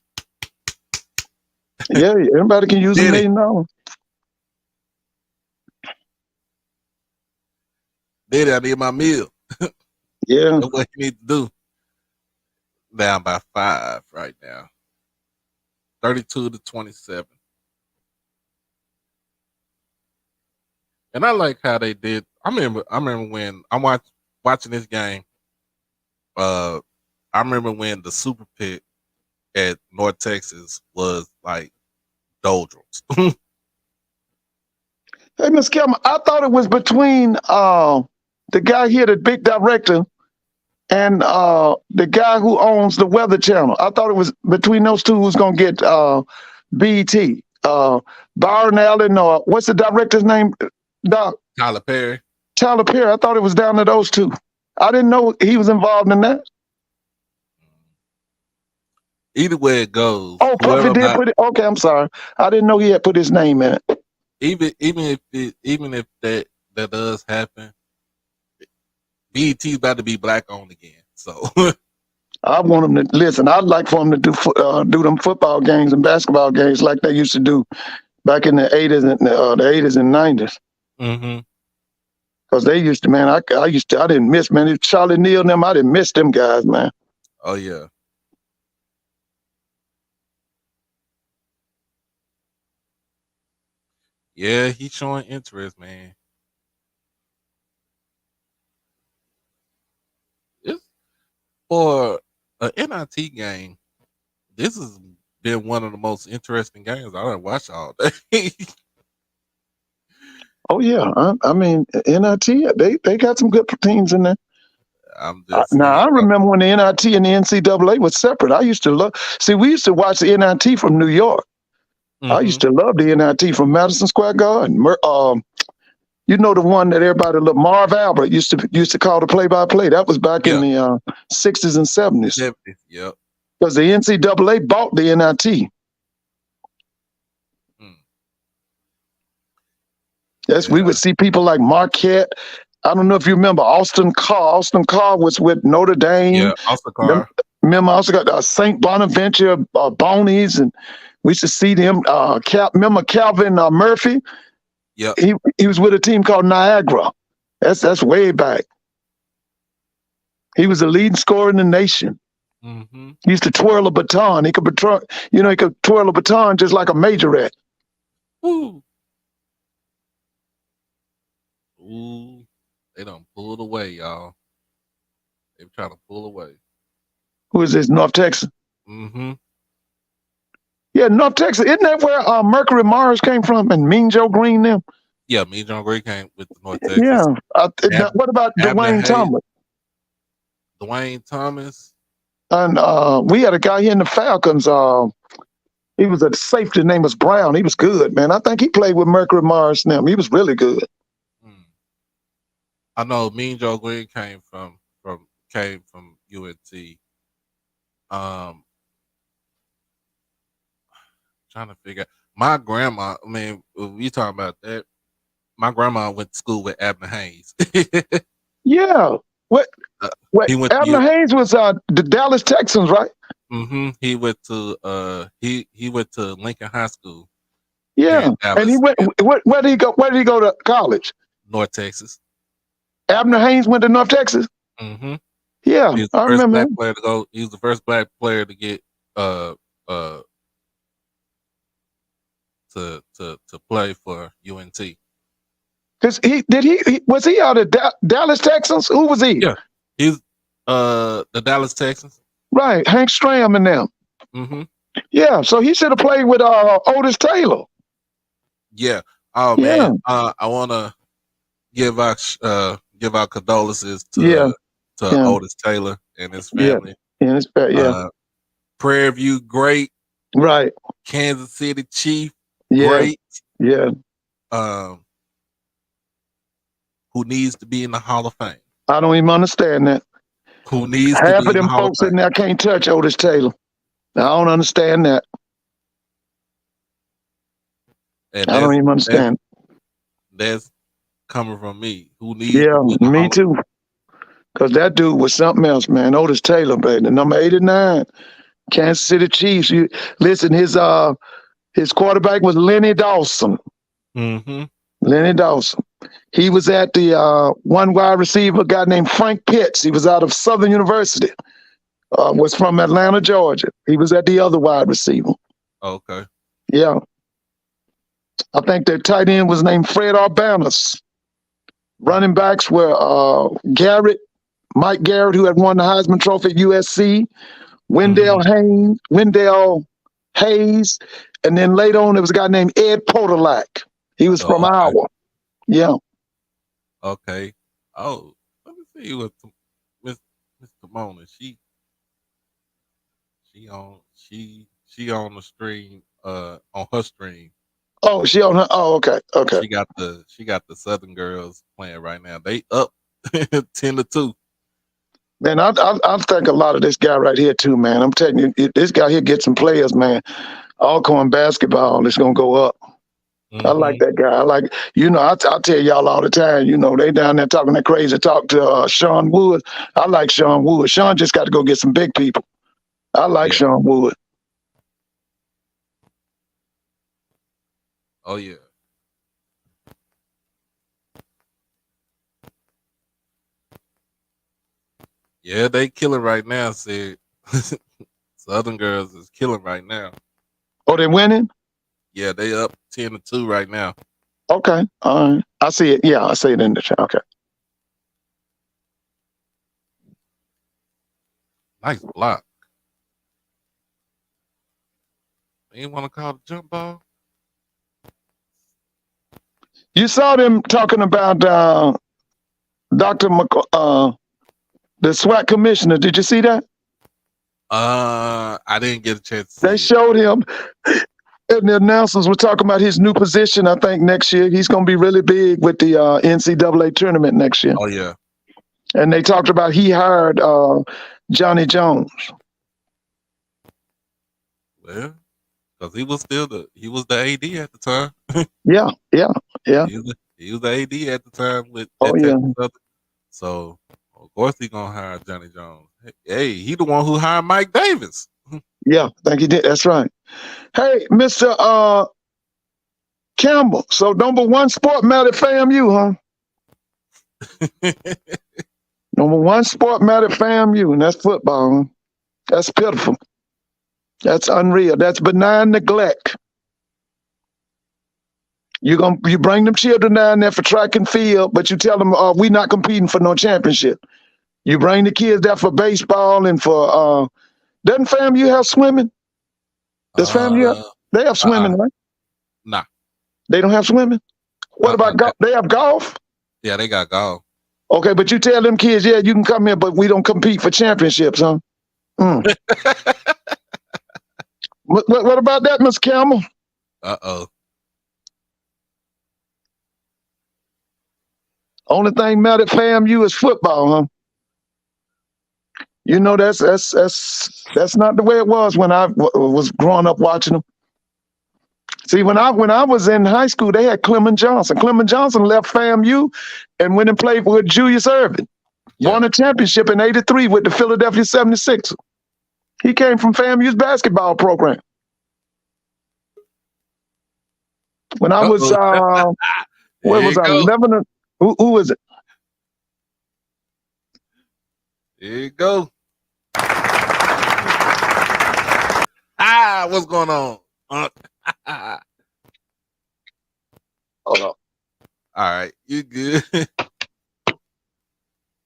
Yeah, everybody can use $1 million. Daddy, I need my meal. Yeah. That's what you need to do. Down by 5 right now. 32-27. And I like how they did. I remember when I'm watching this game. I remember when the Super Pit at North Texas was like doldrums. Hey, Miss Kelman, I thought it was between the guy here, the big director, and the guy who owns the Weather Channel. I thought it was between those two who's going to get BET. Byron Allen, or what's the director's name, Doc? Tyler Perry. Tyler Perry. I thought it was down to those two. I didn't know he was involved in that. Either way it goes. Oh, Puffy did put it. Okay, I'm sorry. I didn't know he had put his name in it. Even if that does happen, BET's about to be black owned again. So I want them to listen. I'd like for them to do them football games and basketball games like they used to do back in the 80s and the 80s and 90s. Mm-hmm. Because they used to, man. I didn't miss, man. Charlie Neal and them, I didn't miss them guys, man. Oh yeah. Yeah, he's showing interest, man. It's for an NIT game. This has been one of the most interesting games I done watched all day. Oh yeah, I mean NIT. They got some good teams in there. I remember when the NIT and the NCAA was separate. I used to love. See, we used to watch the NIT from New York. Mm-hmm. I used to love the NIT from Madison Square Garden. You know the one that everybody loved, Marv Albert used to call the play-by-play. That was back in the 60s and 70s. 70s, yep. Because the NCAA bought the NIT. Yes, we would see people like Marquette. I don't know if you remember Austin Carr. Austin Carr was with Notre Dame. Yeah, Austin Carr. Remember, I also got St. Bonaventure, Bonies, and we used to see them. Remember Calvin Murphy? Yeah, he was with a team called Niagara. That's way back. He was the leading scorer in the nation. Mm-hmm. He used to twirl a baton. He could twirl a baton just like a majorette. Ooh. They done pulled away, y'all. They trying to pull away. Who is this? North Texas? Mm-hmm. Yeah, North Texas. Isn't that where Mercury Mars came from and Mean Joe Green them? Yeah, me and John Gray came with the North Yeah. Texas. What about Abner Dwayne Hayes, Thomas? Dwayne Thomas. And we had a guy here in the Falcons. He was a safety. His name was Brown. He was good, man. I think he played with Mercury Mars now. He was really good. Hmm. I know me and Joe Green came from UNT. Um, trying to figure out my grandma. I mean, if we talking about that. My grandma went to school with Abner Hayes. Yeah. What? uh, What? he went to Abner you. Hayes was the Dallas Texans, right? He went to he went to Lincoln High School here Yeah. in And he Dallas, went. Where did he go? Where did he go to college? North Texas. Abner Hayes went to North Texas. hmm Yeah, He was the I first remember black him. player to go. He was the first black player to get uh uh to play for UNT. Cause he was he out of Dallas Texans? Who was he? Yeah, he's the Dallas Texans. Right, Hank Stram and them. hmm Yeah, so he should have played with Otis Taylor. Yeah. Oh Yeah, man, I want to give our condolences yeah, to yeah, Otis Taylor and his yeah. family. Yeah, it's bad. Yeah, Uh, Prairie View great, right. Kansas City Chief Yeah, great. yeah. Um, who needs to be in the Hall of Fame? I don't even understand that. Who needs to Half be of in the them Hall of folks Fame? in there can't touch Otis Taylor. I don't understand that. And I don't even that's understand. that's coming from me. Who needs to Yeah, be in the me Hall of too. Cause that dude was something else, man. Otis Taylor, baby, the number 89, Kansas City Chiefs. You listen, his quarterback was Lenny Dawson. Fame? Mm-hmm. Lenny Dawson. He was at the one wide receiver, a guy named Frank Pitts. He was out of Southern University. Was from Atlanta, Georgia. He was at the other wide receiver. Okay. Yeah. I think their tight end was named Fred Urbanus. Running backs were Mike Garrett, who had won the Heisman Trophy at USC, Mm-hmm. Wendell Hayes, and then later on there was a guy named Ed Podolak. He was from Oh, okay. Iowa. Yeah. Okay. Oh, let me see what Miss Miss Timona. She on the stream. On her stream. Oh, she on her. Oh, okay. Okay. She got the Southern girls playing right now. They up 10-2. Man, I think a lot of this guy right here too, man. I'm telling you, this guy here gets some players, man. Alcorn basketball is gonna go up. I like Mm-hmm. that guy. I like, I tell y'all all the time, they down there talking that crazy talk to Sean Wood. I like Sean Wood. Sean just got to go get some big people. I like Yeah. Sean Wood. Oh yeah. Yeah, they killing right now. Said Southern girls is killing right now. Oh, they winning? Yeah, they up 10-2 right now. Okay. All right. I see it. Yeah, I see it in the chat. Okay. Nice block. They ain't want to call the jump ball. You saw them talking about Dr. The SWAT commissioner. Did you see that? I didn't get a chance to They see it. showed him, and the announcers were talking about his new position. I think next year he's going to be really big with the NCAA tournament next year. Oh yeah. And they talked about he hired Johnny Jones. Well, because he was the AD at the time. Yeah, yeah, yeah. He was the AD at the time with Oh that yeah, Texas Southern. So of course he gonna hire Johnny Jones. Hey, he the one who hired Mike Davis. yeah. I think he did. That's right. Hey, Mr. Campbell. So number one sport mattered FAMU, huh? Number one sport mattered FAMU, and that's football. Huh? That's pitiful. That's unreal. That's benign neglect. You bring them children down there for track and field, but you tell them we not competing for no championship. You bring the kids there for baseball and for doesn't FAMU have swimming? Does FAMU have, Uh, they have uh, swimming, right? nah. They don't have swimming. What about golf? They have golf. Yeah, they got golf. Okay, but you tell them kids, yeah, you can come here, but we don't compete for championships, huh? Mm. What about that, Miss Campbell? Uh-oh. Only thing matter at FAMU is football, huh? You know that's not the way it was when I was growing up watching them. See, when I was in high school, they had Clement Johnson. Clement Johnson left FAMU and went and played with Julius Erving. Yeah. Won a championship in '83 with the Philadelphia 76ers. He came from FAMU's basketball program. When I was where was I? 11. Who is it? Here you go. What's going on? Hold on. All right, you good? Wait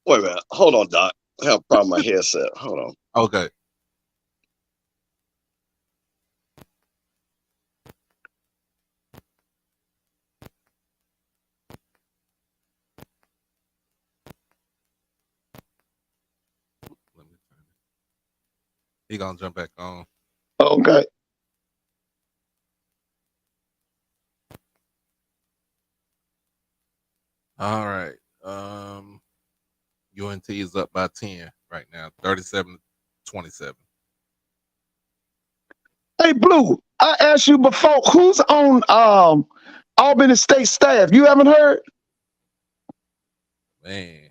a minute. Hold on, Doc. I have a problem with my headset. Hold on. Okay. Let me turn it. He gonna jump back on. Okay. All right. UNT is up by 10 right now, 37-27. Hey, Blue, I asked you before, who's on Albany State staff? You haven't heard? Man.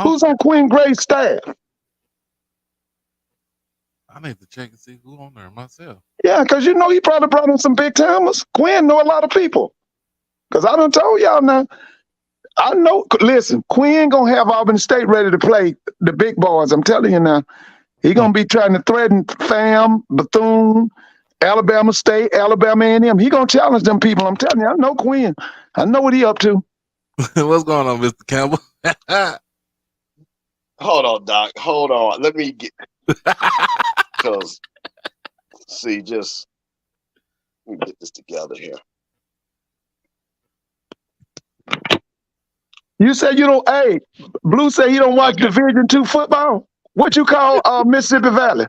Who's on Queen Gray's staff? I need to check and see who on there myself. Yeah, because you know he probably brought in some big timers. Quinn know a lot of people. Because I done told y'all now. I know, listen, Quinn gonna have Albany State ready to play the big boys. I'm telling you now. He gonna be trying to threaten FAM, Bethune, Alabama State, Alabama A&M. He gonna challenge them people. I'm telling you, I know Quinn. I know what he up to. What's going on, Mr. Campbell? Hold on, Doc. Hold on. Let me get because see, just let me get this together here. You said you don't. Hey, Blue said he don't watch Division II football. What you call Mississippi Valley?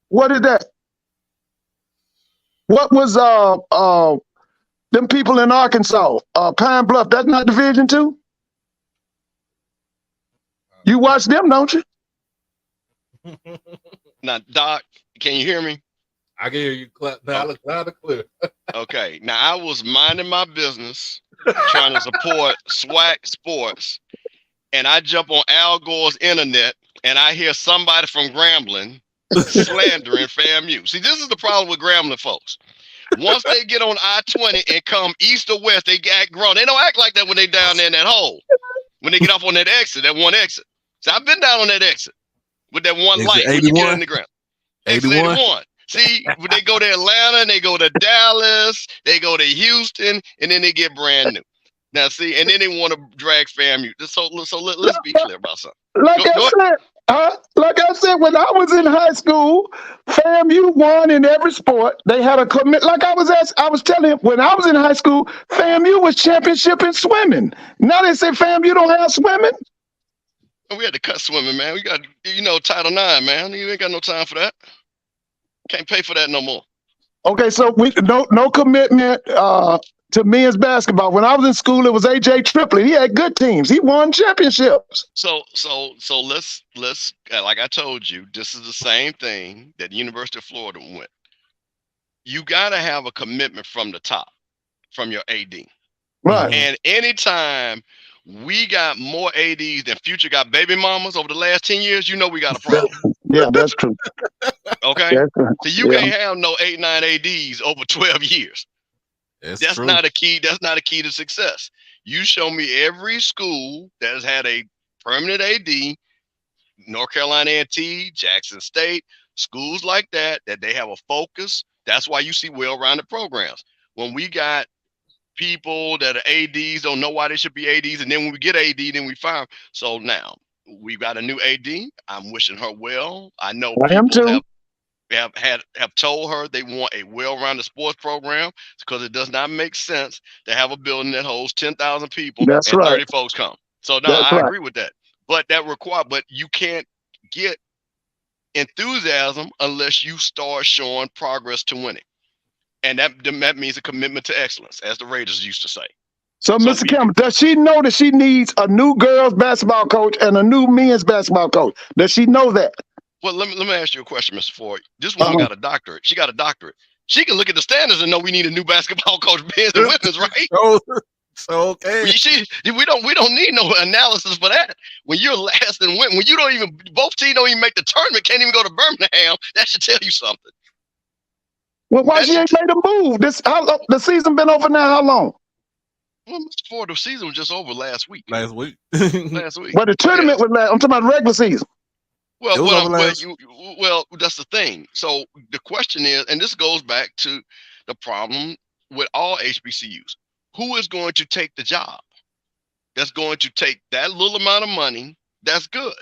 What is that? What was them people in Arkansas? Pine Bluff. That's not Division II. You watch them, don't you? Now, Doc, can you hear me? I can hear you loud and clear. Okay. Now, I was minding my business, trying to support SWAC sports, and I jump on Al Gore's internet, and I hear somebody from Grambling slandering FAMU. See, this is the problem with Grambling folks. Once they get on I-20 and come east or west, they act grown. They don't act like that when they down there in that hole. When they get off on that exit, that one exit. So I've been down on that exit with that one light when you get in the ground. Exit 81. See, when they go to Atlanta, and they go to Dallas, they go to Houston, and then they get brand new. Now, see, and then they want to drag FAMU. So let's be clear about something. Like I said, when I was in high school, FAMU won in every sport. They had a commit. Like I was telling him, when I was in high school, FAMU was championship in swimming. Now they say FAMU don't have swimming. We had to cut swimming, man. We got, Title IX, man. You ain't got no time for that. Can't pay for that no more. Okay, so we no commitment to men's basketball. When I was in school, it was AJ Triplett. He had good teams. He won championships. So let's like I told you, this is the same thing that the University of Florida went. You got to have a commitment from the top, from your AD. Right. And anytime we got more ADs than Future got baby mamas over the last 10 years, we got a problem. Yeah, that's true. Okay? So you can't have no 8, 9 ADs over 12 years. That's true. Not a key. That's not a key to success. You show me every school that has had a permanent AD, North Carolina A&T, Jackson State, schools like that they have a focus. That's why you see well-rounded programs. When we got people that are ADs don't know why they should be ADs, and then when we get AD, then we fire. So now we've got a new AD. I'm wishing her well. I know I am people too. have told her they want a well-rounded sports program because it does not make sense to have a building that holds 10,000 people That's and right. 30 folks come. So no, That's I right. agree with that. But but you can't get enthusiasm unless you start showing progress to winning. And that means a commitment to excellence, as the Raiders used to say. So, Mr. Campbell, does she know that she needs a new girls basketball coach and a new men's basketball coach? Does she know that? Well, let me ask you a question, Mr. Ford. This woman got a doctorate. She got a doctorate. She can look at the standards and know we need a new basketball coach, men's and women's, right? So okay. We don't need no analysis for that. When you're last and when you don't even, both teams don't even make the tournament, can't even go to Birmingham, that should tell you something. Well, why she ain't made a move? The season been over now. How long? Well, Mr. Ford, the season was just over last week. Last week. But the tournament was last. I'm talking about regular season. Well, that's the thing. So the question is, and this goes back to the problem with all HBCUs. Who is going to take the job? That's going to take that little amount of money. That's good.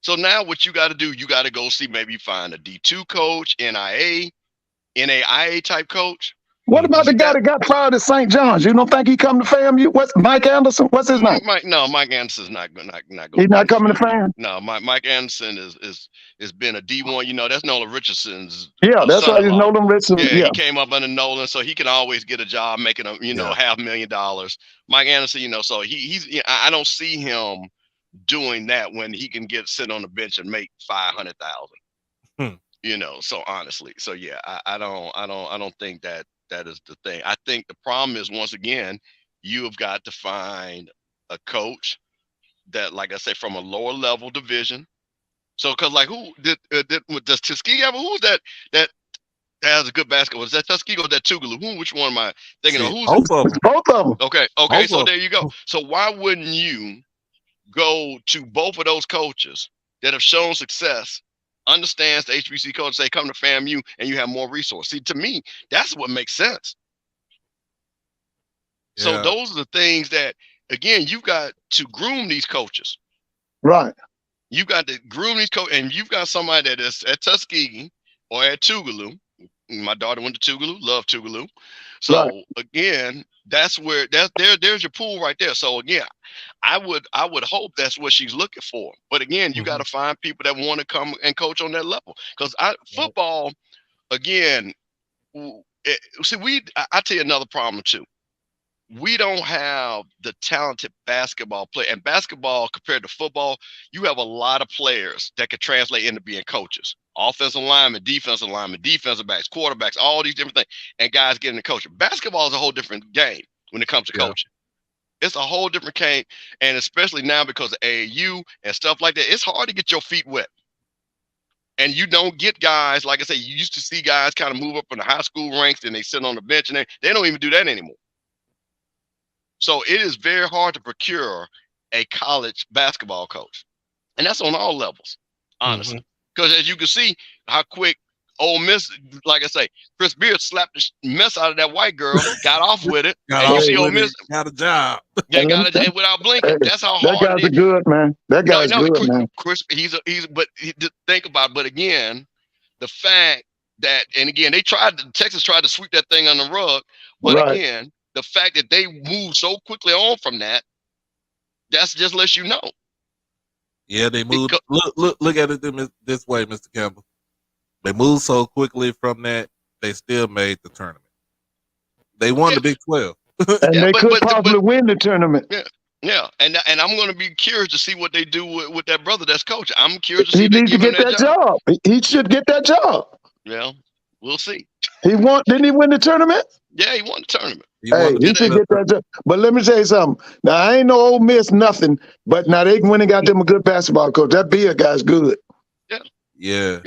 So now what you got to do, you got to go see, maybe find a D2 coach, NAIA type coach. What about the guy that got fired at St. John's? You don't think he come to FAMU? What's Mike Anderson? What's his name? Mike Anderson's not going. He's not coming to FAMU. No, Mike Anderson is been a D1. You know, that's Nolan Richardson's. Yeah, that's why he's Nolan Richardson. Yeah, he came up under Nolan, so he can always get a job making a $500,000. Mike Anderson, so he's. I don't see him doing that when he can sit on the bench and make $500,000. So honestly, so yeah, I don't think that is the thing. I think the problem is, once again, you have got to find a coach that, like I say, from a lower level division. So, because like who does Tuskegee have? Who's that has a good basketball? Is that Tuskegee or that Tougaloo? Which one am I thinking of? Both of them. Okay. So there you go. So why wouldn't you go to both of those coaches that have shown success? Understands the HBC coach, say come to FAMU and you have more resources. See, to me, that's what makes sense. Yeah. So those are the things that, again, you've got to groom these coaches. Right. You got to groom these coaches, and you've got somebody that is at Tuskegee or at Tougaloo. My daughter went to Tougaloo, love Tougaloo. So again, that's where there's your pool right there. So again, I would hope that's what she's looking for. But again, you got to find people that want to come and coach on that level. Because football, again, I tell you another problem too. We don't have the talented basketball player. And basketball, compared to football, you have a lot of players that could translate into being coaches. Offensive linemen, defensive backs, quarterbacks, all these different things. And guys getting into coaching. Basketball is a whole different game when it comes to coaching. It's a whole different game. And especially now because of AAU and stuff like that, it's hard to get your feet wet. And you don't get guys, like I say, you used to see guys kind of move up in the high school ranks and they sit on the bench, and they don't even do that anymore. So it is very hard to procure a college basketball coach. And that's on all levels, honestly. Because as you can see how quick Ole Miss, like I say, Chris Beard slapped the mess out of that white girl, got off with it. And you see Ole Miss got a job. Yeah, got a job without blinking. That's how hard that guy's it is. Good, man. That guy's good, man. Chris, think about it. But again, the fact that, and again, Texas tried to sweep that thing on the rug. But again, the fact that they moved so quickly on from that, that's just lets you know. Yeah, they moved. Look at it this way, Mr. Campbell. They moved so quickly from that, they still made the tournament. They won the Big 12. And they could possibly win the tournament. Yeah. And I'm going to be curious to see what they do with that brother that's coaching. I'm curious to see if they give him that job. He should get that job. Yeah, we'll see. Didn't he win the tournament? Yeah, he won the tournament. He should get that job. But let me tell you something. Now, I ain't no Ole Miss nothing, but now they went and got them a good basketball coach. That Beard guy's good. Yeah.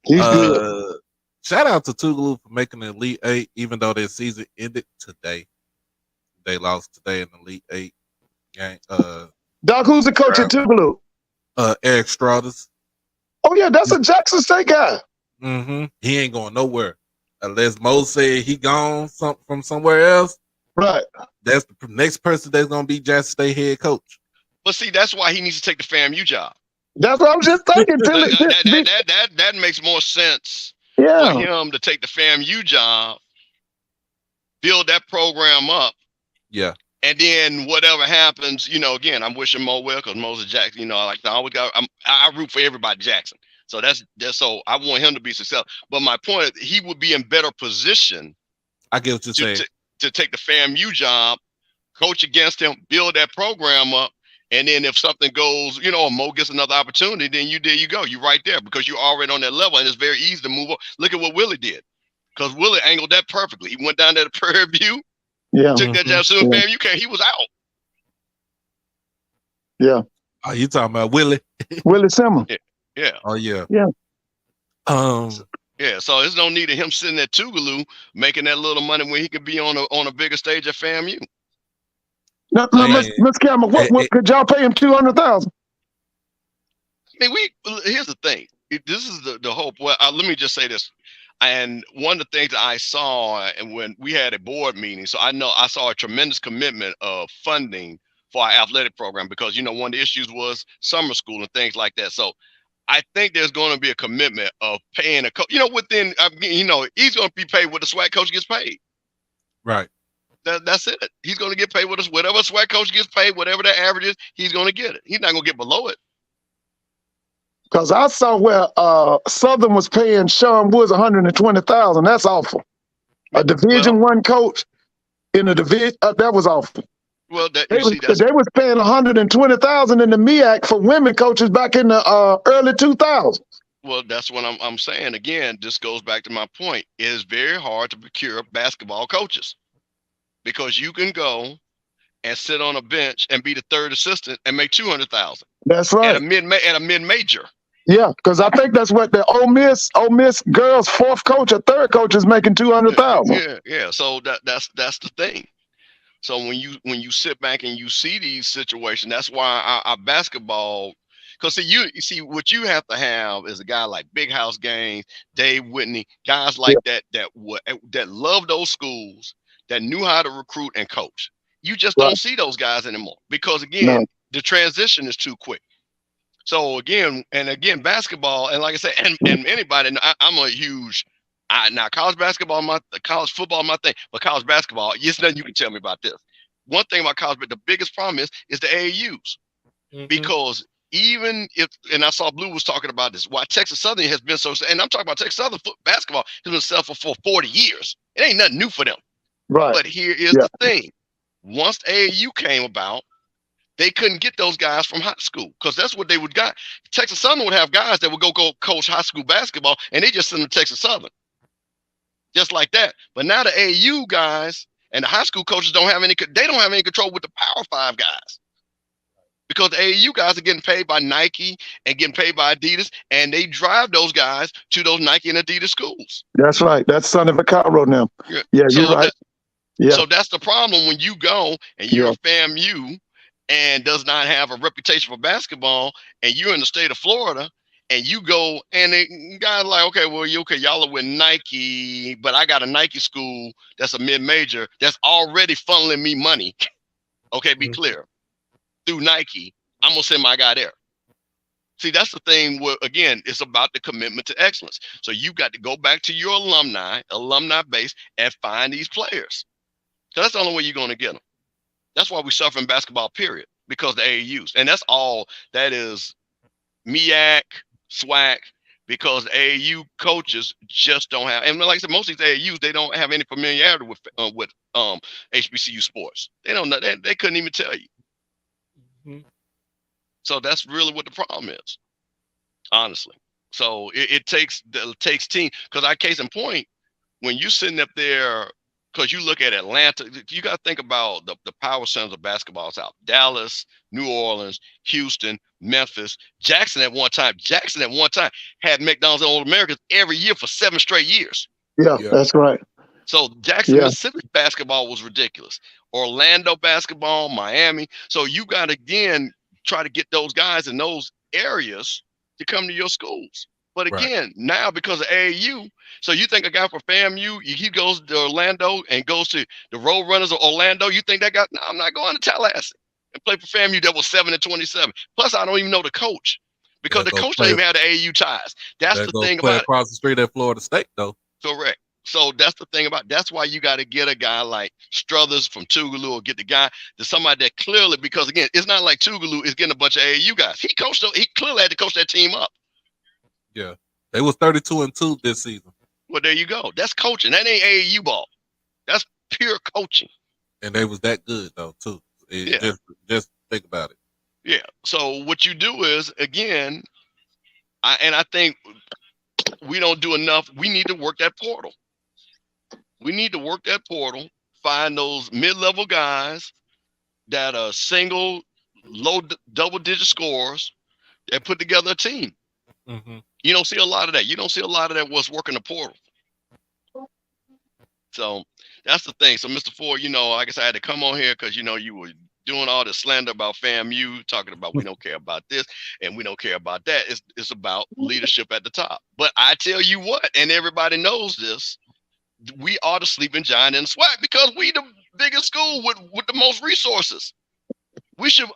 He's good. Shout out to Tougaloo for making the Elite Eight, even though their season ended today. They lost today in the Elite Eight game. Doc, who's the coach at Tougaloo? Eric Strauders. Oh yeah, that's a Jackson State guy. He ain't going nowhere unless Mo said he gone from somewhere else. Right. That's the next person that's gonna be Jackson State head coach. But see, that's why he needs to take the FAMU job. That's what I was just thinking. That makes more sense for yeah. him to take the FAMU job, build that program up. Yeah. And then whatever happens, again, I'm wishing Mo well because Mo's a Jackson. I root for everybody Jackson. So that's so I want him to be successful. But my point is, he would be in better position. I get what you're saying. To take the FAMU job, coach against him, build that program up, and then if something goes, Mo gets another opportunity, then there you go. You're right there because you're already on that level, and it's very easy to move up. Look at what Willie did, because Willie angled that perfectly. He went down there to Prairie View. Yeah. Took that job soon, fam. He was out. Yeah. Oh, you talking about Willie? Willie Simmons. Yeah. Oh yeah. Yeah. Yeah. So there's no need of him sitting at Tougaloo making that little money when he could be on a bigger stage at FAMU. Now, Miss Cameron, what could y'all pay him $200,000? I mean, here's the thing. This is the hope. Well, let me just say this. And one of the things that I saw, and when we had a board meeting, so I saw a tremendous commitment of funding for our athletic program because, one of the issues was summer school and things like that. So I think there's going to be a commitment of paying a coach, within, he's going to be paid what the SWAC coach gets paid. Right. That's it. He's going to get paid whatever SWAC coach gets paid, whatever the average is, he's going to get it. He's not going to get below it. Because I saw where Southern was paying Sean Woods $120,000. That's awful. A Division I coach in a division that was awful. Well, they was paying $120,000 in the MEAC for women coaches back in the early 2000s. Well, that's what I'm saying. Again, this goes back to my point. It is very hard to procure basketball coaches because you can go and sit on a bench and be the third assistant and make $200,000. That's right. At a mid-major. Yeah, because I think that's what the Ole Miss girls' fourth coach or third coach is making $200,000. Yeah. So that's the thing. So when you sit back and you see these situations, that's why our basketball. Because you see what you have to have is a guy like Big House Gaines, Dave Whitney, guys like that love those schools, that knew how to recruit and coach. You just don't see those guys anymore because again, the transition is too quick. So again, basketball, and like I said, and anybody, I'm a huge. Now college basketball, college football, my thing, but college basketball, there's nothing you can tell me about this. One thing about college, but the biggest problem is the AAUs, because even if, and I saw Blue was talking about this, why Texas Southern has been so, and I'm talking about Texas Southern basketball has been successful for 40 years. It ain't nothing new for them. Right. But here is the thing: once AAU came about, they couldn't get those guys from high school because that's what they would got. Texas Southern would have guys that would go coach high school basketball, and they just send them to Texas Southern, just like that. But now the AAU guys and the high school coaches don't have any control with the Power 5 guys because the AAU guys are getting paid by Nike and getting paid by Adidas, and they drive those guys to those Nike and Adidas schools. That's right. That's Sonny Vaccaro now. Yeah, you're right. So that's the problem when you go and you're a FAMU and does not have a reputation for basketball, and you're in the state of Florida, and you go and the guys like, okay, well, y'all are with Nike, but I got a Nike school that's a mid-major that's already funneling me money. Okay, be clear. Through Nike, I'm gonna send my guy there. See, that's the thing where, again, it's about the commitment to excellence. So you got to go back to your alumni base, and find these players. So that's the only way you're gonna get them. That's why we suffer in basketball, period, because the AAUs. And that's all that is MEAC, SWAC, because the AAU coaches just don't have, and like I said, most of these AAUs, they don't have any familiarity with HBCU sports. They don't know, they couldn't even tell you. So that's really what the problem is, honestly. So it takes team, because our case in point, when you're sitting up there, because you look at Atlanta, you got to think about the power centers of basketball out. Dallas, New Orleans, Houston, Memphis, Jackson at one time had McDonald's and Old Americans every year for 7 straight years. Yeah, that's right. So Jackson, Mississippi basketball was ridiculous. Orlando basketball, Miami. So you got to, again, try to get those guys in those areas to come to your schools. But Right. again, now because of AAU, so you think a guy from FAMU, he goes to Orlando and goes to the Road Runners of Orlando, you think that guy, no, I'm not going to Tallahassee and play for FAMU that was 7-27. Plus, I don't even know the coach because There the goes coach play. doesn't even have the AAU ties. That's There the goes thing play about it. across the street at Florida State, though. Correct. So that's the thing about it. That's why you got to get a guy like Struthers from Tougaloo, or get the guy to somebody that clearly, because again, it's not like Tougaloo is getting a bunch of AAU guys. He clearly had to coach that team up. Yeah, they was 32-2 this season, Well, there you go. That's coaching. That ain't AAU ball. That's pure coaching. and they was that good though too. Yeah. Just think about it. Yeah. So what you do is, again, I think we don't do enough. We need to work that portal. Find those mid-level guys that are single, low double-digit scores that put together a team. Mm-hmm. You don't see a lot of that. You don't see a lot of that what's working the portal. So that's the thing. So Mr. Ford, I guess I had to come on here because, you were doing all the slander about FAMU, talking about we don't care about this and we don't care about that. It's about leadership at the top. But I tell you what, and everybody knows this, we are the sleeping giant in SWAC because we the biggest school with the most resources. We should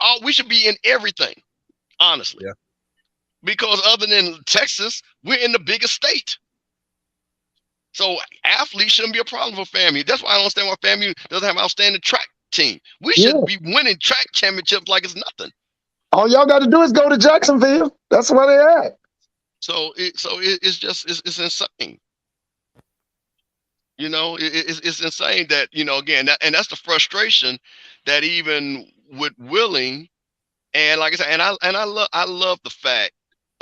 be in everything, honestly. Yeah. Because other than Texas, we're in the biggest state. So athletes shouldn't be a problem for FAMU. That's why I don't understand why FAMU doesn't have an outstanding track team. We should be winning track championships like it's nothing. All y'all got to do is go to Jacksonville. That's where they at. So it's insane. It's insane that, again, and that's the frustration that even with Willing, and like I said, and I love the fact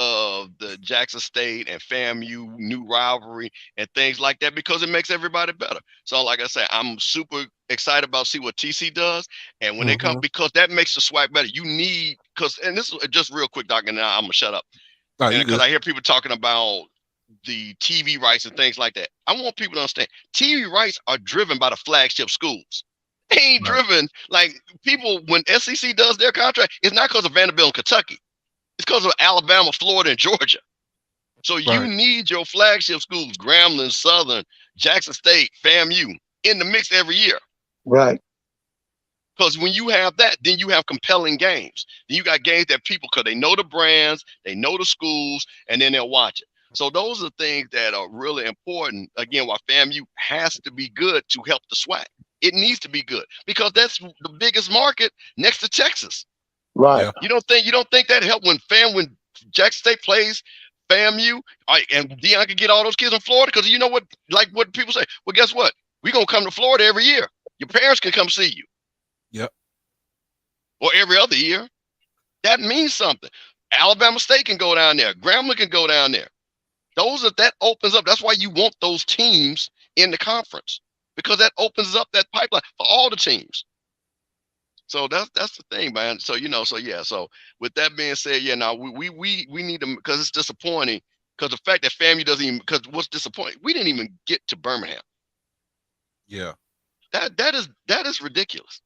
of the Jackson State and FAMU new rivalry and things like that because it makes everybody better. So like I said, I'm super excited about see what TC does, and when they come, because that makes the SWAC better. You need, and this is just real quick, Doc, and now I'm gonna shut up. Because I hear people talking about the TV rights and things like that. I want people to understand TV rights are driven by the flagship schools. They ain't driven like people when SEC does their contract. It's not because of Vanderbilt and Kentucky. It's because of Alabama, Florida, and Georgia. So you need your flagship schools, Grambling, Southern, Jackson State, FAMU, in the mix every year. Right. Because when you have that, then you have compelling games. Then you got games that people, because they know the brands, they know the schools, and then they'll watch it. So those are things that are really important. Again, why FAMU has to be good to help the SWAC. It needs to be good because that's the biggest market next to Texas. Right. Yeah. You don't think that help when Jackson State plays FAMU and Deion can get all those kids in Florida? Because you know what, like what people say, well, guess what? We're gonna come to Florida every year. Your parents can come see you. Yep. Or every other year. That means something. Alabama State can go down there. Grambling can go down there. That opens up. That's why you want those teams in the conference, because that opens up that pipeline for all the teams. So that's the thing, man. So So with that being said, now we need to, because it's disappointing. Because the fact that FAMU doesn't even, because what's disappointing, we didn't even get to Birmingham. Yeah. That is ridiculous.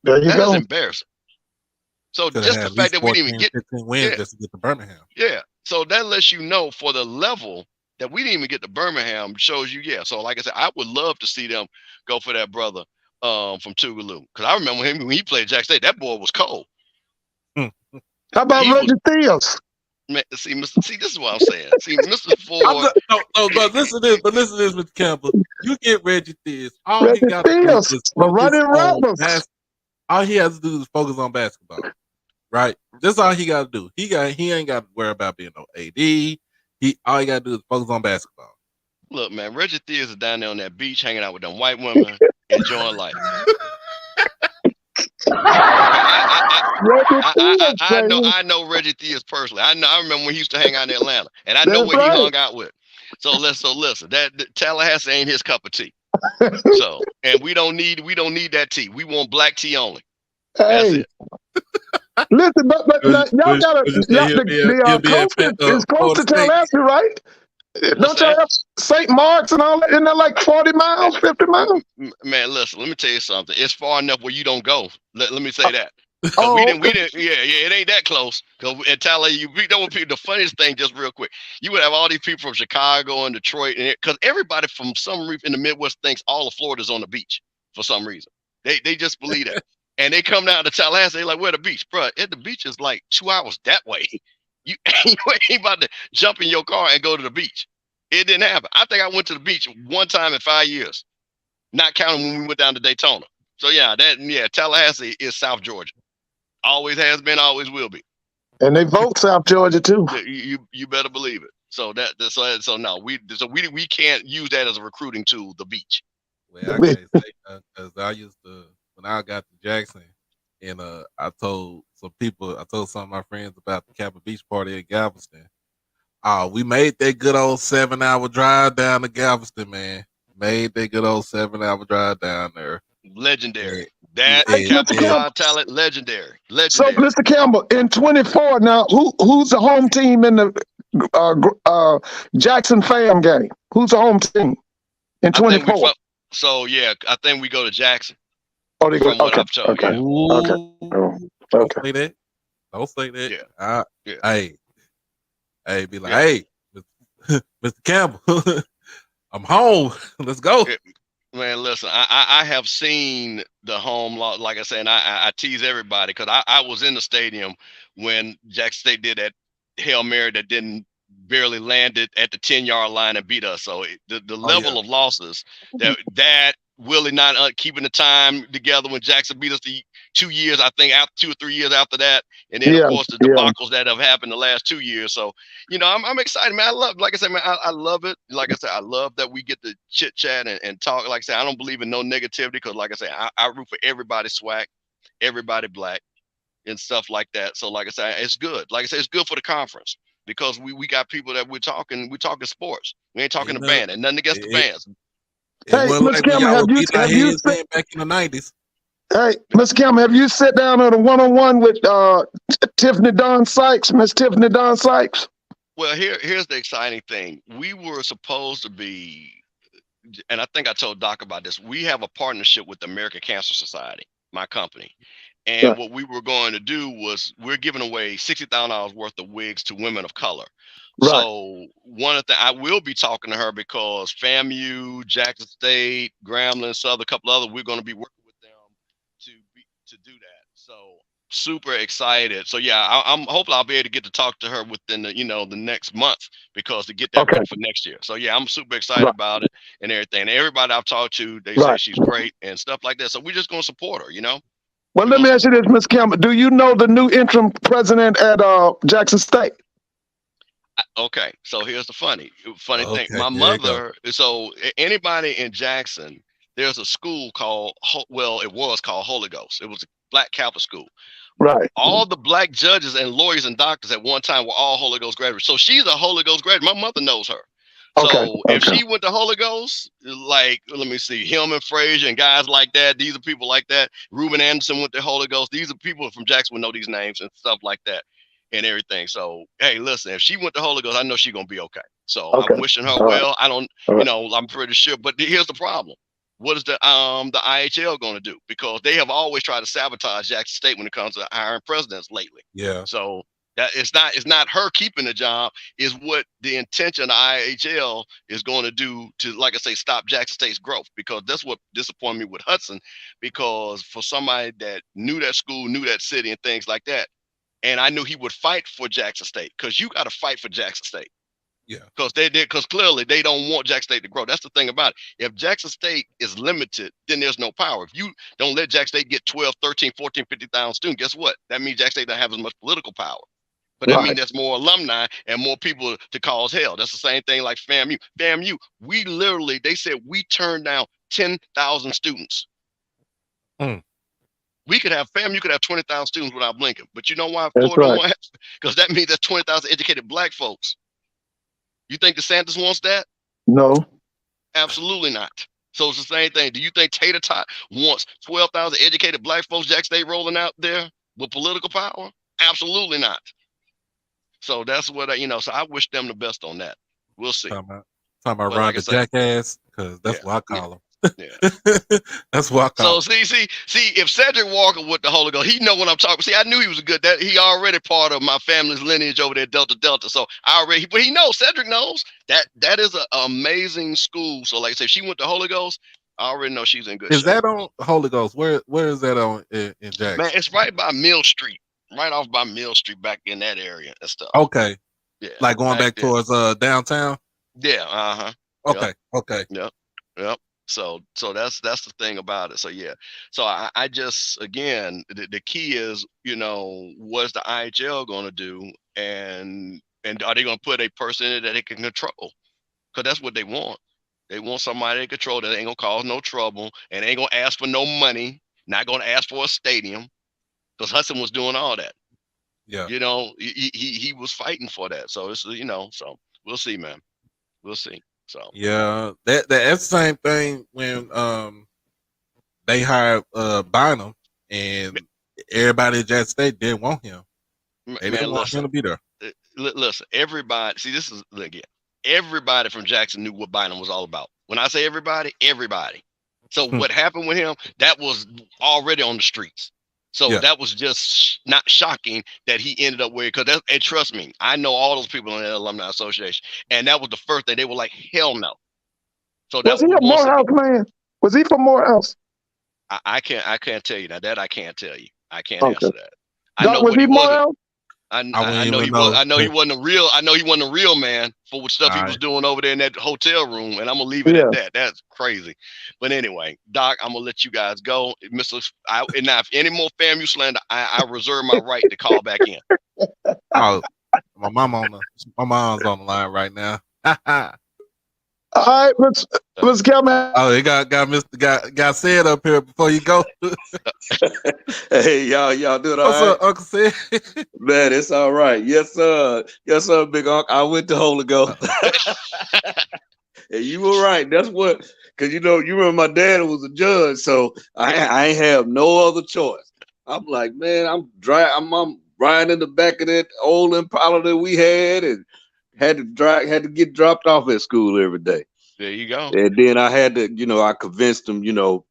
There you That go. is embarrassing. So just the fact that we didn't even get 15 wins just to get to Birmingham. Yeah. So that lets you know for the level that we didn't even get to Birmingham shows you, yeah. So like I said, I would love to see them go for that brother from Tougaloo. Because I remember him when he played Jack State, that boy was cold. How about Reggie Theos? Man, see, this is what I'm saying. See, Mr. Ford. But listen to this, Mr. Campbell. You get Reggie Theos. All Reggie he got to do Theos, is the running focus Rebels. all he has to do is focus on basketball. Right? That's all he got to do. He ain't got to worry about being no AD. All he got to do is focus on basketball. Look, man, Reggie Theos is down there on that beach hanging out with them white women, enjoying life. I know Reggie Theos personally. I remember when he used to hang out in Atlanta, and I know what he hung out with. So listen, that Tallahassee ain't his cup of tea. So, and we don't need that tea. We want black tea only. That's it. Listen, but y'all gotta. The coach is close to Tallahassee, right? Don't y'all have St. Mark's and all that? Isn't that like 40 miles, 50 miles? Man, listen, let me tell you something. It's far enough where you don't go. Let me say that. Cause Oh, we didn't, yeah, it ain't that close. Cause in Tallahassee, you know what people, the funniest thing, just real quick, you would have all these people from Chicago and Detroit, and cause everybody from some reason in the Midwest thinks all of Florida's on the beach for some reason. They just believe that, and they come down to Tallahassee, they like, where the beach, bro? The beach is like 2 hours that way. You, you ain't about to jump in your car and go to the beach. It didn't happen. I think I went to the beach one time in 5 years, not counting when we went down to Daytona. So yeah, Tallahassee is South Georgia. Always has been, always will be. and they vote South Georgia too. You better believe it. So so no, we can't use that as a recruiting tool. The beach. Well, I can't say because I used to when I got to Jackson, and I told some of my friends about the Kappa Beach party at Galveston. Oh, we made that good old 7 hour drive down to Galveston, man. Made that good old 7 hour drive down there. Legendary. Yeah, That Hey, yeah, Mr. Kappa yeah. Campbell. Psi talent. Legendary. So, Legendary. Mr. Campbell, in 24 now, who's the home team in the Jackson Fam game? Who's the home team in I think we 24? so yeah. I think we go to Jackson. Oh, they go. From what Okay, I've told. okay, Yeah. okay, Ooh, oh, don't okay. say that. Don't say that. Yeah. Yeah. Be like, Yeah. hey, Mr. Campbell, I'm home. Let's go. Yeah. Man, listen, I have seen the home law, like I said, and I tease everybody because I was in the stadium when Jackson State did that Hail Mary that didn't barely landed at the 10-yard line and beat us. So the Oh yeah, level of losses that Willie not keeping the time together when Jackson beat us the 2 years, I think, after 2 or 3 years after that, and then of Yeah, course the yeah. debacles that have happened the last 2 years. So I'm excited, man. I love, like I said, man, I love it. Like I said, I love that we get to chit chat and talk. Like I said, I don't believe in no negativity because, like I said, I root for everybody swag, everybody black, and stuff like that. So, like I said, it's good. Like I said, it's good for the conference because we got people that we're talking sports. We ain't talking ain't the nothing. band and nothing against the It, bands. it Hey, wasn't Mr. like when Campbell, y'all were beating our have you heads in back in the '90s. hey, Mr. Campbell, have you sat down on a one-on-one with Tiffany Don Sykes, Miss Tiffany Don Sykes? Well, here's the exciting thing. We were supposed to be, and I think I told Doc about this. We have a partnership with the American Cancer Society, my company. Yeah. And what we were going to do was we're giving away $60,000 worth of wigs to women of color. Right. So one of the I will be talking to her because FAMU, Jackson State, Grambling, Southern, a couple other, we're going to be working with them to do that. So super excited. So yeah, I'm hoping I'll be able to get to talk to her within the next month because to get that Okay. ready for next year. So yeah, I'm super excited Right. about it and everything. And everybody I've talked to, they say Right. she's great and stuff like that. So we're just gonna support her. Well, We're let gonna me ask you support this, Mr. Campbell. Do you know the new interim president at Jackson State? Okay, so here's the funny thing. Okay, My there you go. mother, so anybody in Jackson, there's a school called, well, it was called Holy Ghost. It was a black Catholic school. Right. All the black judges and lawyers and doctors at one time were all Holy Ghost graduates. So she's a Holy Ghost graduate. My mother knows her. Okay. So if Okay. she went to Holy Ghost, like, let me see, Hillman Frazier and guys like that, these are people like that. Reuben Anderson went to Holy Ghost. These are people from Jackson would know these names and stuff like that and everything. So, hey, listen, if she went to Holy Ghost, I know she's going to be okay. So Okay. I'm wishing her All right. well. I don't, All right. I'm pretty sure. But here's the problem. What is the IHL going to do? Because they have always tried to sabotage Jackson State when it comes to hiring presidents lately. Yeah, So that it's not her keeping the job, is what the intention of the IHL is going to do to, like I say, stop Jackson State's growth. Because that's what disappointed me with Hudson, because for somebody that knew that school, knew that city and things like that, and I knew he would fight for Jackson State, because you got to fight for Jackson State. yeah, Because clearly they don't want Jackson State to grow. That's the thing about it. If Jackson State is limited, then there's no power. If you don't let Jackson State get 12, 13, 14, 50,000 students, guess what? That means Jackson State doesn't have as much political power. But that means Right. there's more alumni and more people to cause hell. That's the same thing like FAMU. FAMU, they said we turned down 10,000 students. Mm. We could have FAMU could have 20,000 students without blinking. But you know why That's Florida don't right. want to? Because that means there's 20,000 educated black folks. You think DeSantis wants that? No. Absolutely not. So it's the same thing. Do you think Tater Tot wants 12,000 educated black folks Jackson State rolling out there with political power? Absolutely not. So that's what so I wish them the best on that. We'll see. talking about But Ron like I the say, Jackass, because yeah, that's what I yeah, call him. Yeah. That's what I So call it. see, if Cedric Walker with the Holy Ghost, he know what I'm talking. See, I knew he was a good. That he already part of my family's lineage over there, Delta Delta. So I already, but he knows. Cedric knows that is an amazing school. So like I said, if she went to Holy Ghost, I already know she's in good Is shape. that on Holy Ghost? Where is that on in Man, Jackson? it's right by Mill Street, right off by Mill Street, back in that area and stuff. Okay, Yeah, like going back back there. towards downtown. Yeah, uh-huh. Yep, Okay, okay, yep, yep. So that's the thing about it. So yeah. So I just again the key is, what's the IHL gonna do, and are they gonna put a person in it that they can control? Because that's what they want. They want somebody in control that ain't gonna cause no trouble and ain't gonna ask for no money, not gonna ask for a stadium. Because Hudson was doing all that. yeah, He was fighting for that. So it's so we'll see, man. We'll see. So yeah. That's the same thing when they hired Bynum and everybody at Jackson State didn't want him. They man, didn't want him listen, to be there. listen. Everybody, see, this is again. Everybody from Jackson knew what Bynum was all about. When I say everybody, everybody. So Hmm. what happened with him? That was already on the streets. So Yeah, that was just not shocking that he ended up where, and trust me, I know all those people in the alumni association, and that was the first thing they were like, hell no. So Was that he a once again, Morehouse man? Was he from Morehouse? I can't tell you now. That I can't tell you. I can't Okay. answer that. I Doc, know was what he he wasn't. Morehouse? I I wouldn't know even he was. know. I know he wasn't a real. I know he wasn't a real man for what stuff he All was right. doing over there in that hotel room. And I'm gonna leave it at Yeah. that. That's crazy. But anyway, Doc, I'm gonna let you guys go, Mister. And now, if any more FAMU slander, I reserve my right to call back in. Oh, my mom's on the line right now. All right, Mr. Kelman. Oh, they got Mr. got said up here before you go. Hey, y'all doing all What's right? up, Uncle Sid? Man, it's all right. Yes, sir, Big Unc. I went to Holy Ghost. And you were right. That's what, because you remember my dad was a judge, so I ain't have no other choice. I'm like, man, I'm riding in the back of that old Impala that we had, and had to get dropped off at school every day. There you go. And then I had to, I convinced them,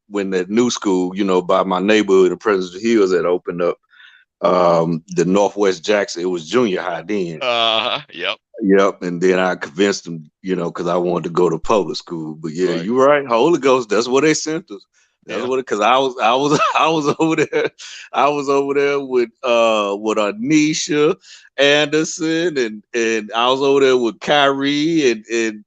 when that new school, by my neighborhood in President Hills had opened up, the Northwest Jackson, it was junior high then. Yep. Yep. And then I convinced them, because I wanted to go to public school. But yeah, Right. you're right. Holy Ghost, that's what they sent us. That's Yeah. what, because I was over there. I was over there with Anisha Anderson, and I was over there with Kyrie and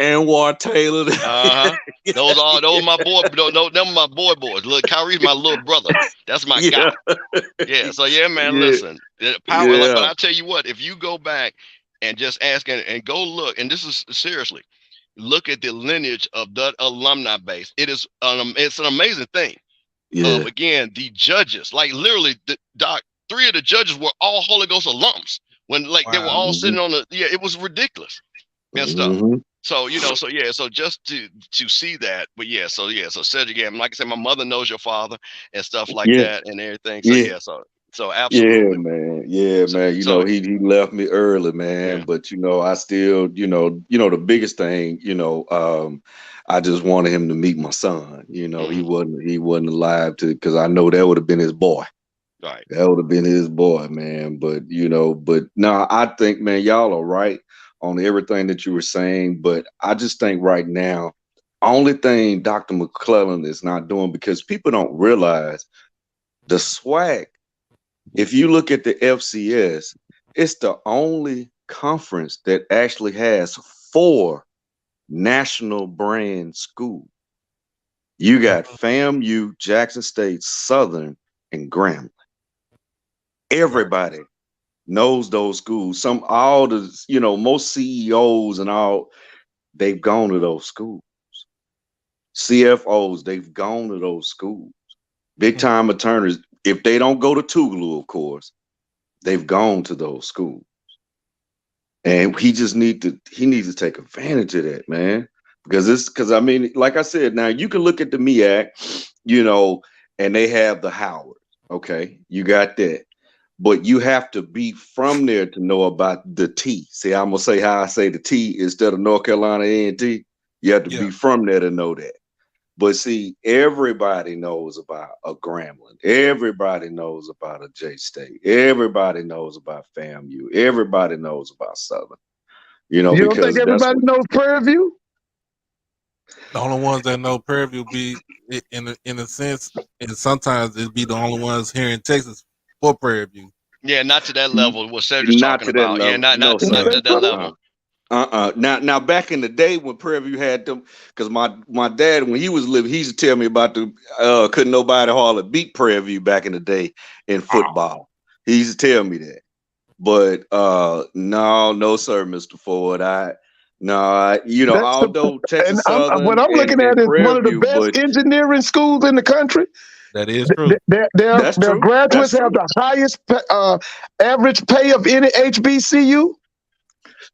Anwar Taylor. Those my boy. Them my boys. Look, Kyrie's my little brother. That's my Yeah, guy. Yeah. So yeah, man. yeah, Listen, power. But yeah, I tell you what, if you go back and just ask and go look, and this is seriously, look at the lineage of that alumni base. It's an amazing thing. yeah. Again, the judges, like literally, Doc, 3 of the judges were all Holy Ghost alums. When like they were Wow. all Mm-hmm, sitting on it was ridiculous and stuff. mm-hmm. So so just to see that, but so Cedric, again, like I said, my mother knows your father and stuff like Yeah, that and everything. So yeah. so Yeah, absolutely. man. Yeah, So, man. so He left me early, man. yeah. But I still, the biggest thing, I just wanted him to meet my son. Mm-hmm. He wasn't alive because I know that would have been his boy. Right. That would have been his boy, man. But no, I think, man, y'all are right on everything that you were saying. But I just think right now, only thing Dr. McClellan is not doing, because people don't realize the swag. If you look at the FCS, it's the only conference that actually has 4 national brand schools. You got FAMU, Jackson State, Southern, and Grambling. Right. Everybody knows those schools. All the, most CEOs and all, they've gone to those schools. CFOs, they've gone to those schools. Big time attorneys, if they don't go to Tougaloo, of course, they've gone to those schools. And he needs to take advantage of that, man. Because I mean, like I said, now you can look at the MEAC, and they have the Howard. Okay, you got that. But you have to be from there to know about the T. See, I'm gonna say how I say the T instead of North Carolina A&T. You have to Yeah. be from there to know that. But see, everybody knows about a Grambling. Everybody knows about a J State. Everybody knows about FAMU. Everybody knows about Southern. You know, You don't think because that's everybody what. knows Prairie View? The only ones that know Prairie View be in a sense, and sometimes it be the only ones here in Texas for Prairie View. Yeah, not to that level. What Cedric's Not talking to that about. Yeah, level. not No, not You not sir. think to that so? level. Now, back in the day when Prairie View had them, because my dad, when he was living, he used to tell me about the couldn't nobody hardly beat Prairie View back in the day in football. He used to tell me that. But no, sir, Mr. Ford. That's the, Although and Texas what Southern I'm looking and at is one Prairie of the View, best but engineering schools in the country. That is true. that's Their true. That's graduates have true. the highest average pay of any HBCU.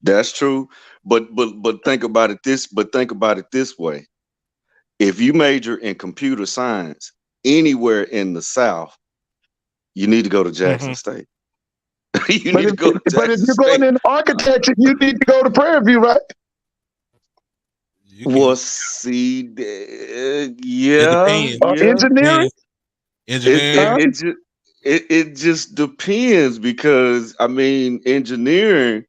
That's true. But think about it this. But think about it this way: if you major in computer science anywhere in the South, you need to go to Jackson Hmm. State. You But need to go to if Jackson you're going State. in architecture, you need to go to Prairie View, right? You Well, can. see, It yeah, depends. yeah. Engineering. Depends. It it Engineering. Huh? it just it just depends because I mean engineering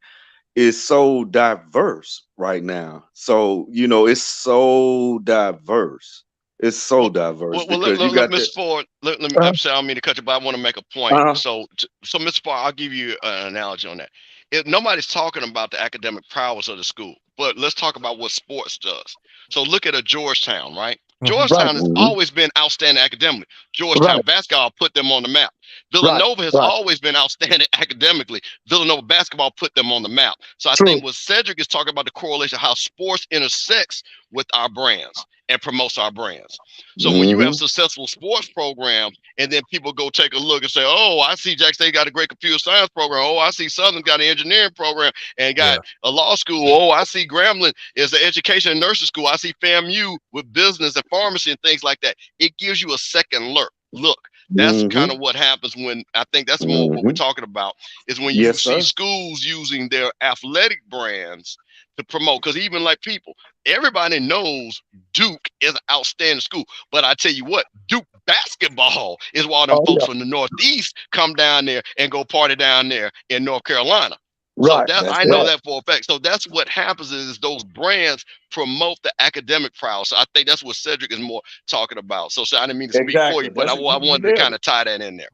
is so diverse right now. So it's so diverse. It's so Well, diverse well, look, because you look, got that. Mr. Ford. Let me. Uh, I'm sorry, I don't mean to cut you, but I want to make a point. Uh-huh. So, Mr. Ford, I'll give you an analogy on that. If nobody's talking about the academic prowess of the school, but let's talk about what sports does. So, look at a Georgetown, right? Hmm. right, Georgetown has Mhm. always been outstanding academically. Georgetown right, basketball put them on the map. right, Villanova has right. always been outstanding academically. Villanova basketball put them on the map. So I True. think what Cedric is talking about the correlation, how sports intersects with our brands and promotes our brands. So when you have Mhm. successful sports programs, and then people go take a look and say, "Oh, I see Jack State got a great computer science program. Oh, I see Southern got an engineering program and got Yeah. a law school. Oh, I see Grambling is an education and nursing school. I see FAMU with business and pharmacy and things like that." It gives you a second look. That's kind Mhm. of what happens when I think that's more what we're Mhm. talking about is when you Yes, see sir. schools using their athletic brands to promote. Because even like people, everybody knows Duke is an outstanding school. But I tell you what, Duke basketball is why them Oh folks yeah. from the Northeast come down there and go party down there in North Carolina. So Right, that That's I know right. right. that for a fact. So that's what happens is those brands promote the academic prowess. So I think that's what Cedric is more talking about. So I didn't mean to speak for you, Exactly. but I You wanted to nailed kind it. of tie that in there.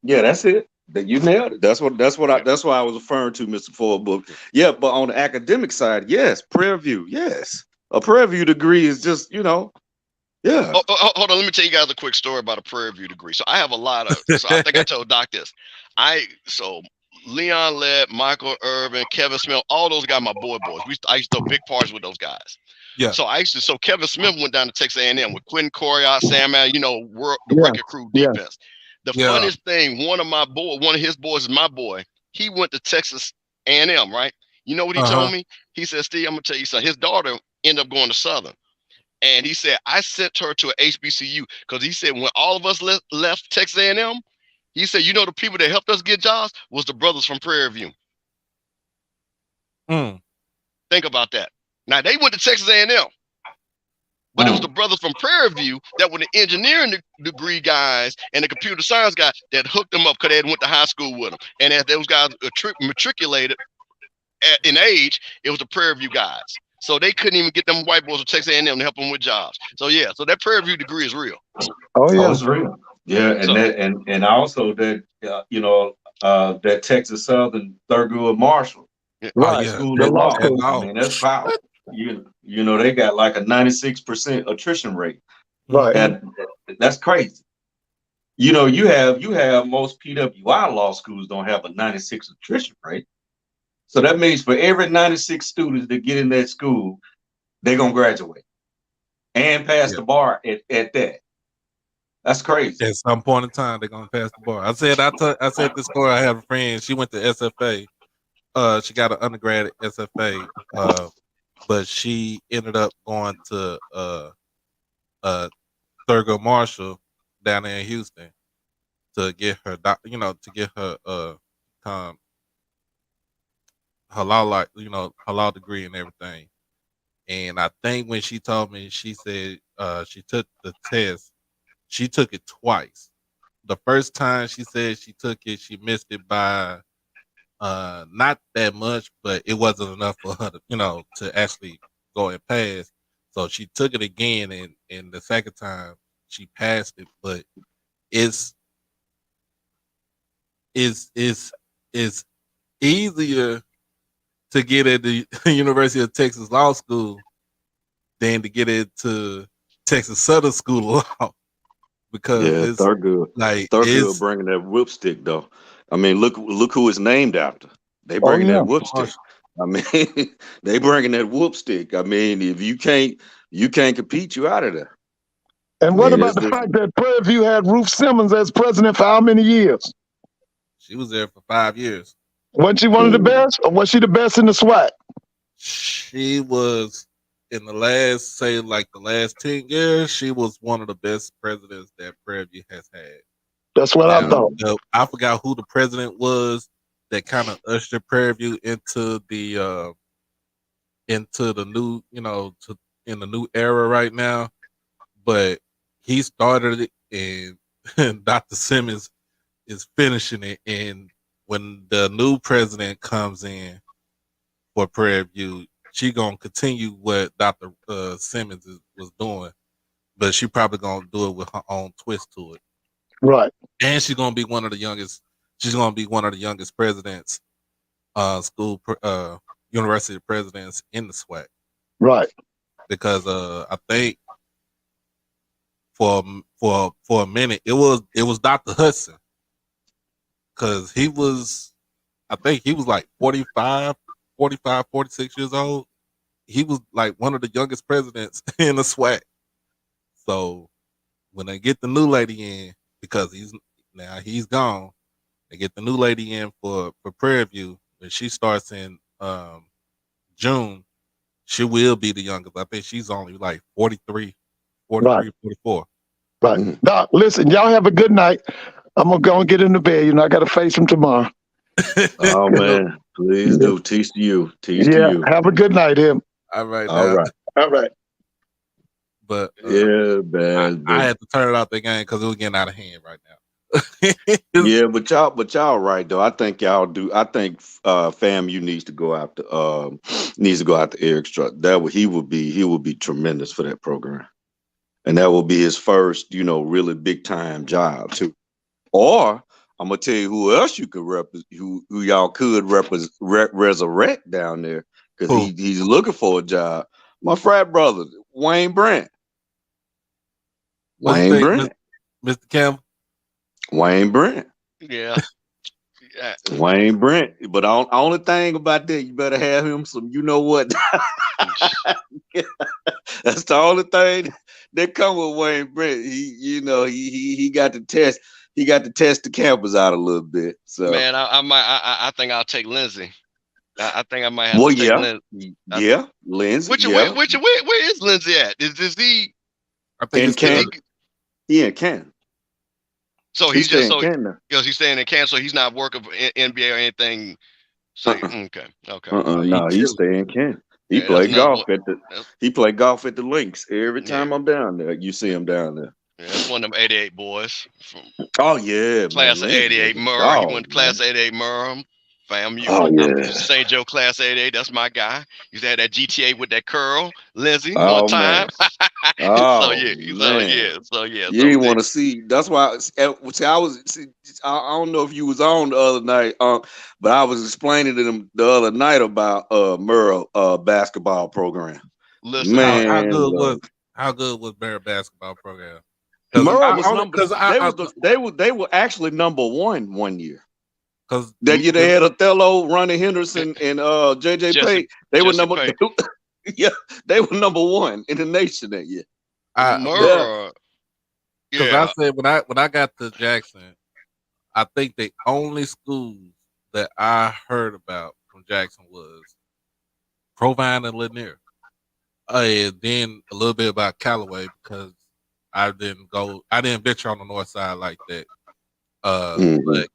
Yeah, that's it. That you nailed it. Yeah. That's what I was referring to, Mr. Ford. But yeah, but on the academic side, yes, Prairie View, yes. A Prairie View degree is just, yeah. Hold on. Let me tell you guys a quick story about a Prairie View degree. So I have a lot of. So I think I told Doc this. So Leon Lett, Michael Irvin, Kevin Smith, all those guys, my boys. I used to throw big parties with those guys. Yeah. So Kevin Smith went down to Texas A&M with Quentin Coriat, Sam Allen, the Yeah, Wrecking Crew yeah. defense. The Yeah. funniest thing, one of his boys is my boy. He went to Texas A&M, right? You know what he Uh huh. told me? He said, "Steve, I'm gonna tell you something." His daughter ended up going to Southern. And he said, I sent her to an HBCU because he said when all of us left Texas A&M, he said, the people that helped us get jobs was the brothers from Prairie View. Mm. Think about that. Now they went to Texas A&M, but it was the Mm. brothers from Prairie View that were the engineering degree guys and the computer science guys that hooked them up because they had went to high school with them. And as those guys matriculated in age, it was the Prairie View guys. So they couldn't even get them white boys from Texas A&M to help them with jobs. So yeah, so that Prairie View degree is real. Oh Oh, yeah. it's real. Yeah, and So and also that that Texas Southern Thurgood Marshall yeah. Oh Right. yeah. School The of That law Law. that school. I law. mean, that's power. They got like a 96% attrition rate. Right. Mm-hmm. And that's crazy. You have most PWI law schools don't have a 96 attrition rate. So that means for every 96 students that get in that school, they're gonna graduate and pass Yeah. the bar at that. That's crazy. At some point in time, they're gonna pass the bar. I said this story. I have a friend. She went to SFA. She got an undergrad at SFA. But she ended up going to uh Thurgood Marshall down there in Houston to get her to get her um her law, like her law degree and everything. And I think when she told me, she said she took the test. She took it twice. The first time she said she took it, she missed it by not that much, but it wasn't enough for her to, to actually go and pass. So she took it again, and the second time she passed it. But it's it's it's easier to get at the University of Texas Law School than to get into Texas Southern School of Law because Yeah, it's Thurgood. like Thurgood it's bringing that whipstick though. I mean, look who it's named after. They Oh bringing yeah. that whipstick. I mean, they bringing that whoopstick. I mean, if you can't compete, you out of there. I And what mean, about the fact that Prairie View had Ruth Simmons as president for how many years? she was there for 5 years. Wasn't she one of the best, or was she the best in the SWAC? She was in the last, say, like the last 10 years. She was one of the best presidents that Prairie View has had. That's what I Now, thought. I forgot who the president was that kind of ushered Prairie View into the new, in the new era right now. But he started it, and Dr. Simmons is finishing it. And when the new president comes in for Prairie View, she gonna continue what Dr. Simmons was doing, but she probably gonna do it with her own twist to it. Right. And she's gonna be one of the youngest. She's gonna be one of the youngest presidents, university presidents in the SWAC, Right. because I think for a minute it was Dr. Hudson, because I think he was like 46 years old. He was like one of the youngest presidents in the SWAC. So when they get the new lady in, because he's gone, they get the new lady in for Prairie View. When she starts in June, she will be the youngest. I think she's only like 43, Right. 44. Right. Doc, listen, y'all have a good night. I'm gonna go and get into bed. I got to face him tomorrow. Oh man, please Yeah. do. Tease to you. Tease to Yeah. you. Have a good night, him. All right All now. right. All right. But Yeah, man. I But had to turn it off the game because it was getting out of hand right now. yeah, but y'all right though. I think y'all do. I think FAMU needs to go after Eric Struck. He would be tremendous for that program, and that will be his first really big time job too. Or I'm gonna tell you who else you could who y'all could resurrect down there, because Who? he's looking for a job. My frat brother Wayne Brent. What you Wayne think, Brent. Mr. Campbell? Wayne Brent. Yeah. Yeah. Wayne Brent. But only thing about that, you better have him some. You know what? That's the only thing that come with Wayne Brent. He got to test. He got to test the campus out a little bit. So Man, I think I'll take Lindsay. I think I might have well, to take yeah, Lindsay. Lindsay, Where is Lindsay at? Is he? I think in it's Canton. He in Canton. So He he's just stay in Canton. because he's staying in Canton, so he's not working for NBA or anything. So okay. he No, he chilling. stay in Canton. He Yeah, that's play another golf one. at the. That's, He play golf at the links every yeah, time I'm down there. You see him down there. yeah, that's one of them 88 boys from Oh yeah, man. class of Lindsay is 88 a Murrah. He dog, went to class man. of 88 Murrah. FAMU. Oh I'm yeah. St. Joe class 88. That's my guy. Used to have that GTA with that curl, Lindsay, one Oh man. time. So Oh yeah, man. You so didn't want to see. That's why. See, I don't know if you was on the other night, but I was explaining to them the other night about Merle basketball program. listen, How Man, good look, was Barrett basketball program? Because he Merle I was only number. because They were actually number one year. because That year they had Othello, Ronnie Henderson, and JJ Jesse Pate. They were Jesse number. Payne. Yeah, they were number one in the nation that year. Yeah. Murrah. because I Yeah. said when I got to Jackson, I think the only schools that I heard about from Jackson was Provine and Lanier. And then a little bit about Callaway, because I didn't venture on the north side like that. Mhm,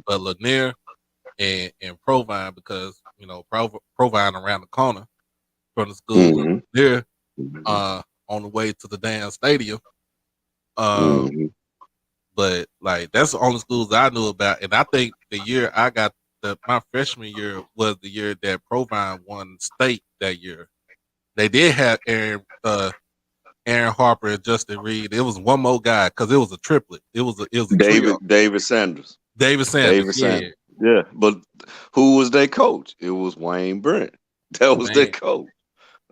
But Lanier and Provine, because Provine around the corner from the school Mm-hmm. there Mm-hmm. on the way to the damn stadium. Mm-hmm. But like that's the only schools I knew about, and I think the year I got my freshman year was the year that Provine won state that year. They did have Aaron Harper and Justin Reed. It was one more guy because it was a triplet. It was a trio. David Sanders. David Sanders, David yeah, Sanders. Yeah. But who was their coach? It was Wayne Brent. That was their man. coach.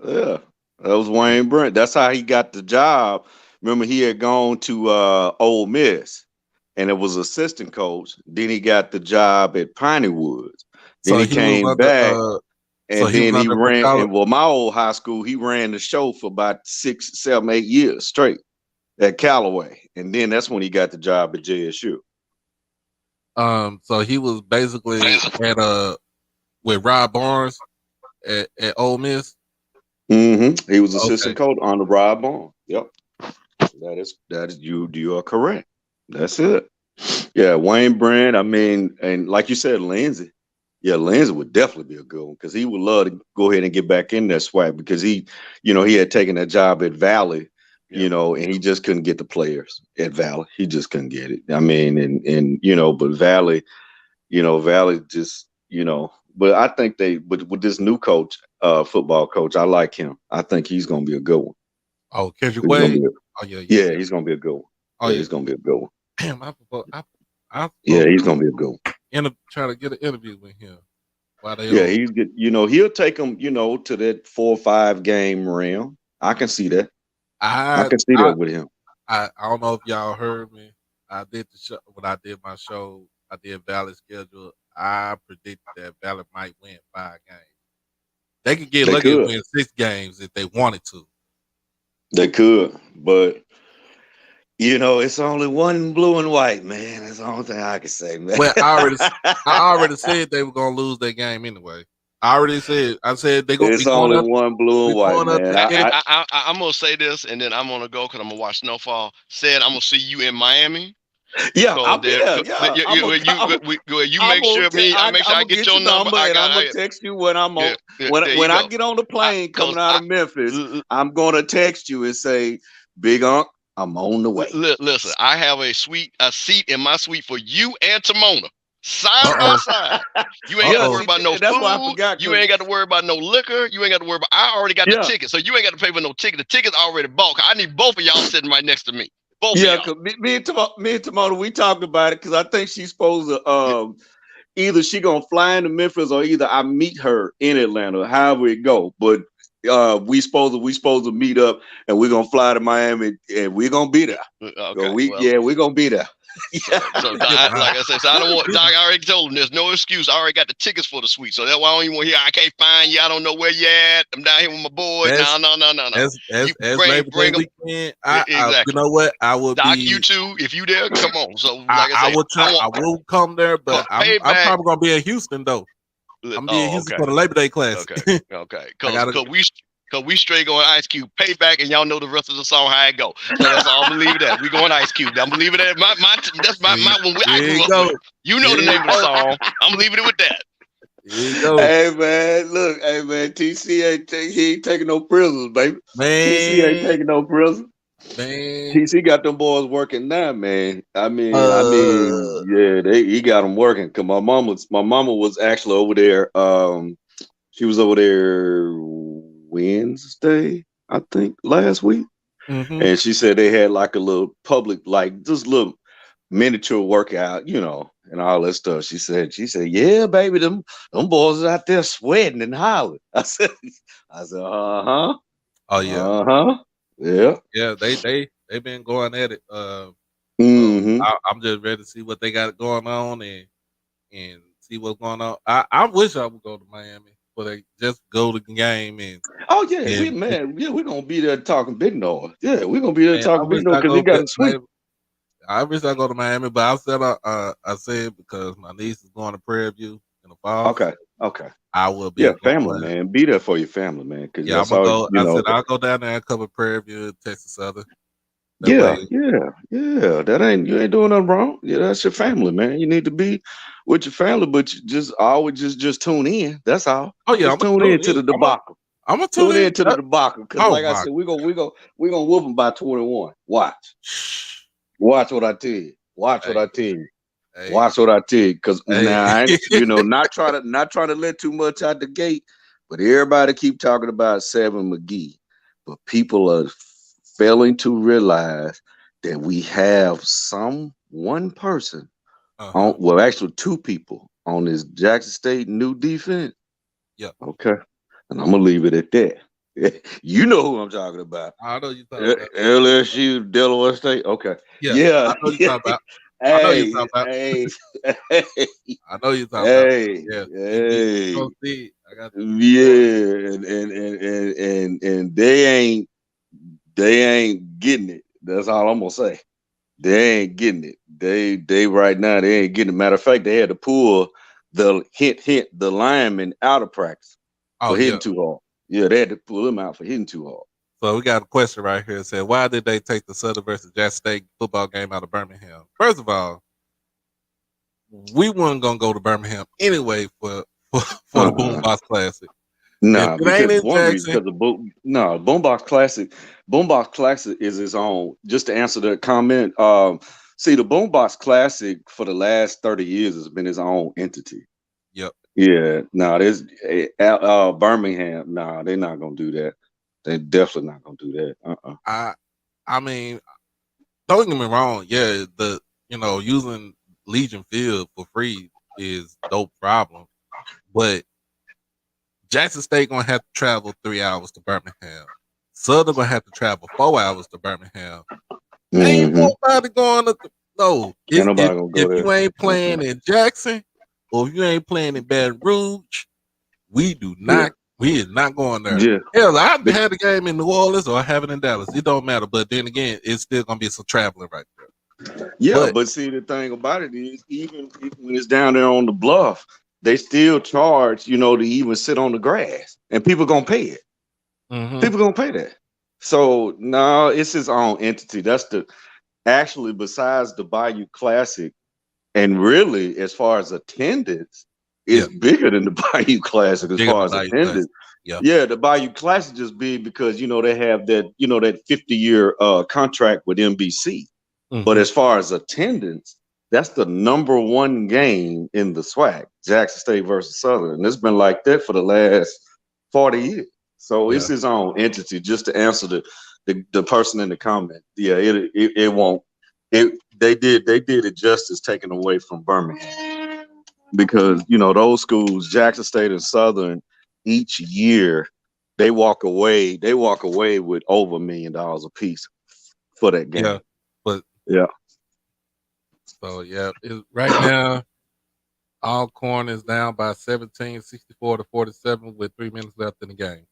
Yeah. That was Wayne Brent. That's how he got the job. Remember, he had gone to Ole Miss and it was assistant coach. Then he got the job at Piney Woods. Then So he he was came under back so and he was then he under ran. McCullough. And well, my old high school, he ran the show for about 6, 7, 8 years straight at Callaway. And then that's when he got the job at JSU. So he was basically at with Rob Barnes at Ole Miss. Mm-hmm. He was Okay. assistant coach on the Rob Bond. Yep. That is you are correct. That's it. Yeah, Wayne Brand. I mean, and like you said, Lindsey. Yeah, Lindsey would definitely be a good one because he would love to go ahead and get back in that swag because he had taken that job at Valley, Yeah. and he just couldn't get the players at Valley. He just couldn't get it. I mean, and but Valley, Valley just, but I think but with this new coach, football coach, I like him. I think he's gonna be a good one. Oh, Kendrick He's gonna Wade. be Oh yeah, yeah, yeah, yeah. he's gonna be a good one. Oh Yeah, yeah. he's gonna be a good one. Damn, I Yeah, supposed he's gonna be a good one. to try to get an interview with him. Why they Yeah, on? he's good. He'll take them, to that 4 or 5 game realm. I can see that. I I can see I that with him. I don't know if y'all heard me. I did the show when I did my show. I did Valley schedule. I predicted that Valley might win 5 games. They could get They lucky and could. win 6 games if they wanted to. They could. But it's only one in blue and white, man. That's the only thing I can say, man. Well, I already said they were gonna lose their game anyway. I already said. I said they're gonna It's be going only up. one blue Be and white, going up man. to Hey, Eddie. I'm gonna say this, and then I'm gonna go because I'm gonna watch Snowfall. Said I'm gonna see you in Miami. Yeah, So I'll be there, there. Yeah, you make sure I make sure I'm I gonna get get your your number. number I and I'm got gonna text you when I'm on. there you When I go. get on the plane coming Cause out of Memphis, I'm gonna text you and say, "Big Unc, I'm on the way." listen, I have a seat in my suite for you and Timona. Side by Uh-oh. side. You ain't got to Uh-oh. worry about no That's why I food. forgot. You ain't got to worry about no liquor. You ain't got to worry about. I already got the Yeah, ticket, so you ain't got to pay for no ticket. The ticket's already bought. I need both of y'all sitting right next to me. Both of yeah. y'all. Cause me and Timona, we talked about it because I think she's supposed to. Either she gonna fly into Memphis or either I meet her in Atlanta. However it go, but we supposed to meet up and we're gonna fly to Miami and we're gonna be there. Okay. We're gonna be there. So Doc, like I said, so I don't want Doc. I already told him there's no excuse. I already got the tickets for the suite, so that's why I don't even want to hear. I can't find you. I don't know where you at. I'm down here with my boy. As No. You as bring Labor Day them weekend, you exactly. know what? I will Doc, be. you too. If you there, come on. So like I, I I say, will try. I want I will come there, but I'm payback. probably gonna be in Houston though. I'm gonna be in Houston Okay. for the Labor Day class. Okay. I Cause gotta. we straight going Ice Cube payback, and y'all know the rest of the song how it go. So that's all. I'm gonna leave it at. We going Ice Cube. I'm gonna leave it at that's my one I Here grew you up go. with. You know Here the you name of the go. song. I'm leaving it with that. Here you go, Hey man, look, TC he ain't taking no prisoners, baby. TC ain't man. taking no prisoners. Man. TC got them boys working now, man. I mean, Uh. yeah, he got them working. Cause my mama was actually over there. She was over there Wednesday, I think, last week, Mm-hmm. and she said they had like a little public, like just little miniature workout, and all that stuff. She said, yeah, baby, them boys is out there sweating and hollering. I said, uh-huh, Oh yeah. yeah. Yeah. They been going at it. So Mm-hmm. I'm just ready to see what they got going on and see what's going on. I wish I would go to Miami, but they just go to the game Oh yeah, and we're gonna be there talking big noise. Yeah, we're gonna be there man, I talking wish big noise I because he go got to a suite. Miami. I wish I go to Miami, but I said because my niece is going to Prairie View in the fall, Okay. I will Yeah, be family, going. man. Be there for your family, man, because Yeah, I'm that's gonna all, go. I said I'll go down there and cover Prairie View, Texas Southern. That Yeah, way, yeah. You ain't doing nothing wrong. Yeah, that's your family, man. You need to be with your family, but you just always just tune in. That's all. oh yeah, I'm Just gonna tune in tune to in. the debacle. I'm gonna tune Tune in. in to the debacle, because Oh like I my! said, we gonna whoop them by 21. Watch what I tell you. Watch what Hey, I tell you. hey, Watch what I tell you. Because hey. now, not trying to let too much out the gate, but everybody keep talking about Seven McGee, but people are failing to realize that we have one person on. Uh-huh. Well, actually, two people on this Jackson State new defense. Yep. Okay, and I'm gonna leave it at that. You know who I'm talking about. I know you talking about. LSU, Delaware State. Okay. Yeah, Yeah. I know you talking about. I know you Hey, talking about. hey, hey, I know you talking about. hey, Yeah, he beat hey. Coach D. I got you. Yeah, and they ain't getting it. That's all I'm gonna say. They ain't getting it. They right now they ain't getting it. Matter of fact, they had to pull the the lineman out of practice Oh for hitting yeah. too hard. Yeah, they had to pull him out for hitting too hard. So we got a question right here. It said, why did they take the Southern versus Jackson State football game out of Birmingham? First of all, we weren't gonna go to Birmingham anyway for the Uh-uh. Boombox Classic. If Nah, it ain't because in one reason, Jackson, because the Boombox Classic is its own. Just to answer that comment, see, the Boombox Classic for the last 30 years has been its own entity. yep. Yeah, no, there's Birmingham. Nah, they're not gonna do that. They definitely not gonna do that. I I mean, don't get me wrong. Yeah, using Legion Field for free is no problem, but Jackson State gonna have to travel 3 hours to Birmingham. Southern gonna have to travel 4 hours to Birmingham. Ain't Mm-hmm. nobody going to no. Ain't It's nobody gonna go if there. you ain't Uh-uh. playing in Jackson or if you ain't playing in Baton Rouge, we do Yeah, not. We is not going there. yeah. Hell, I've Bec- had a game in New Orleans or I have it in Dallas. It don't matter. But then again, it's still gonna be some traveling right there. Yeah, But but see, the thing about it is, even when it's down there on the bluff, they still charge, to even sit on the grass, and people gonna pay it. hmm People gonna pay that. So no, it's his own entity. That's the actually besides the Bayou Classic, and really as far as attendance, yeah, is bigger than the Bayou Classic as bigger far than as Bayou Classic. attendance. Yeah. Yeah, the Bayou Classic just big because they have that 50-year contract with NBC. But hmm as far as attendance, that's the number one game in the SWAC, Jackson State versus Southern. And it's been like that for the last 40 years. So it's Yeah. his own entity. Just to answer the person in the comment, yeah, it won't. They did it justice taken away from Birmingham, because those schools, Jackson State and Southern, each year they walk away with over $1 million a piece for that Yeah. game. But Yeah. so yeah, right now Alcorn is down by 17, 64-47 with 3 minutes left in the game.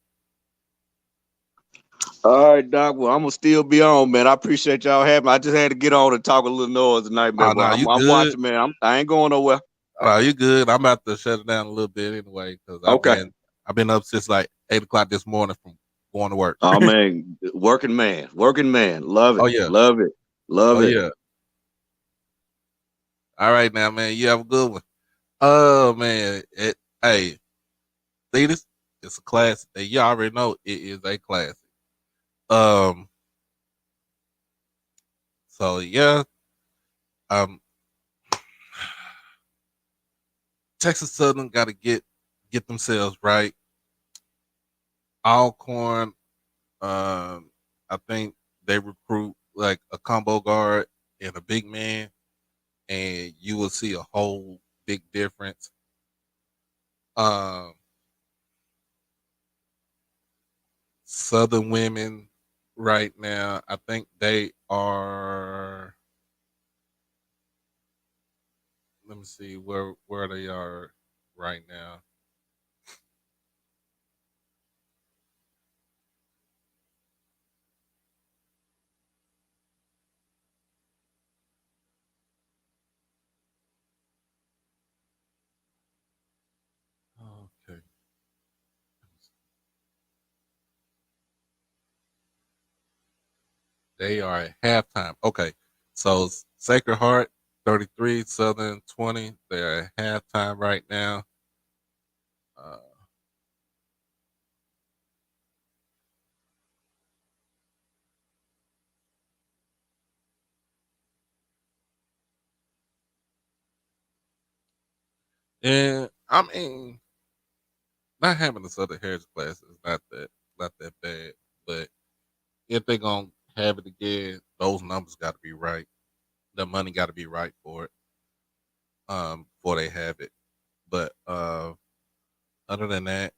All right, Doc. Well, I'm gonna still be on, man. I appreciate y'all having me. I just had to get on and talk a little noise tonight, man. Oh But no, I'm, you I'm good. watching, man. I ain't going nowhere. Oh, you good. I'm about to shut it down a little bit anyway because Okay. I've been up since like 8 o'clock this morning from going to work. Oh man, working man. Love Oh it, yeah. love it, Oh love it. yeah. All right now, man. You have a good one. Oh man. Hey, see this? It's a classic. You already know it is a classic. Um. So yeah. Um. Texas Southern got to get themselves right. Alcorn, I think they recruit like a combo guard and a big man, and you will see a whole big difference. Um, Southern women right now, I think they are. Let me see where they are right now. Okay, they are at halftime. Okay, so Sacred Heart 33, Southern 20. They're at halftime right now. Uh, And I mean, not having a Southern Heritage class is not that bad. But if they're gonna have it again, those numbers got to be right. The money got to be right for it. Before they have it. But other than that,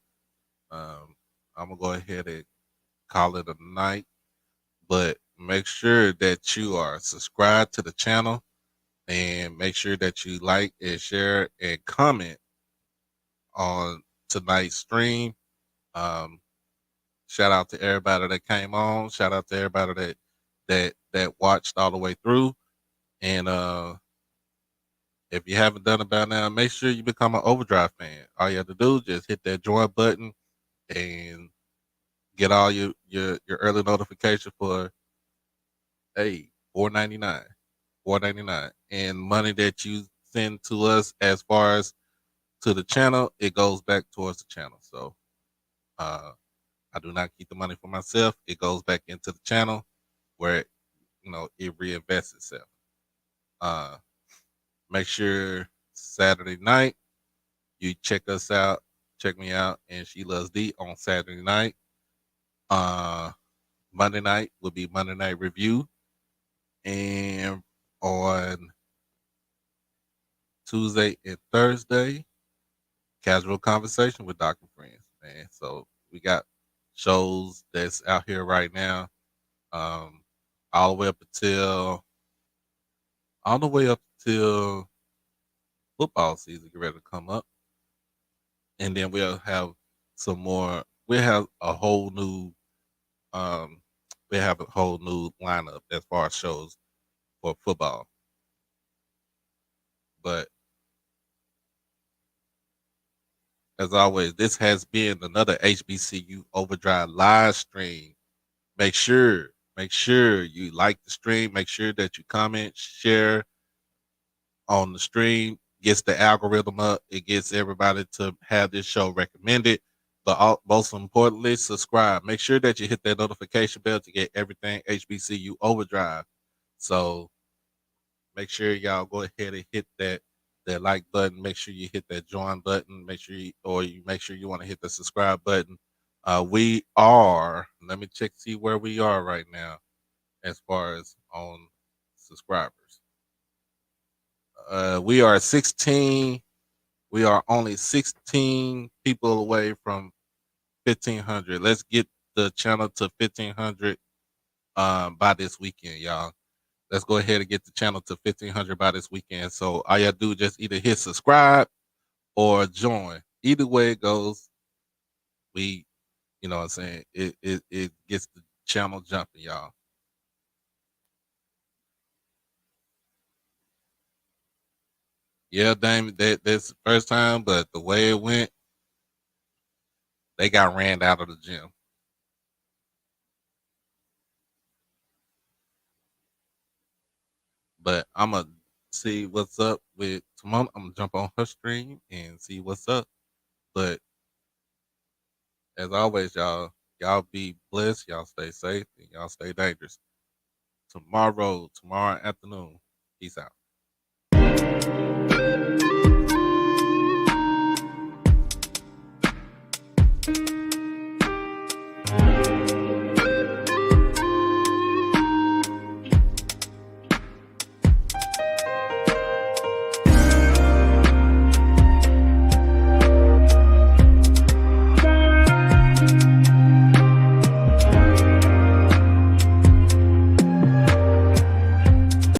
I'm gonna go ahead and call it a night. But make sure that you are subscribed to the channel and make sure that you like and share and comment on tonight's stream. Um, Shout out to everybody that came on. Shout out to everybody that watched all the way through. And if you haven't done it by now, make sure you become an Overdrive fan. All you have to do is just hit that join button and get all your early notification for hey $4.99, $4.99, and money that you send to us as far as to the channel, it goes back towards the channel. So uh, I do not keep the money for myself. It goes back into the channel where it reinvests itself. Uh, Make sure Saturday night you check us out, check me out, and She Loves D on Saturday night. Uh, Monday night will be Monday Night Review, and on Tuesday and Thursday, Casual Conversation with Doctor Friends. Man, so we got shows that's out here right now, um, all the way up until all the way up till football season get ready to come up, and then we'll have some more. We have a whole new um, we have a whole new lineup as far as shows for football. But as always, this has been another HBCU Overdrive live stream. Make sure you like the stream. Make sure that you comment, share on the stream. Gets the algorithm up. It gets everybody to have this show recommended. But most importantly, subscribe. Make sure that you hit that notification bell to get everything HBCU Overdrive. So make sure y'all go ahead and hit that like button. Make sure you hit that join button. Make sure you want to hit the subscribe button. We are. Let me check see where we are right now as far as on subscribers. We are 16. We are only 16 people away from 1,500. Let's get the channel to 1,500 by this weekend, y'all. Let's go ahead and get the channel to 1,500 by this weekend. So all you do just either hit subscribe or join. Either way it goes, we, you know what I'm saying, it gets the channel jumping, y'all. Yeah, Damon, that's the first time, but the way it went, they got ran out of the gym. But I'm gonna see what's up with Timon. I'm gonna jump on her stream and see what's up. But as always, y'all be blessed, y'all stay safe, and y'all stay dangerous. Tomorrow afternoon. Peace out.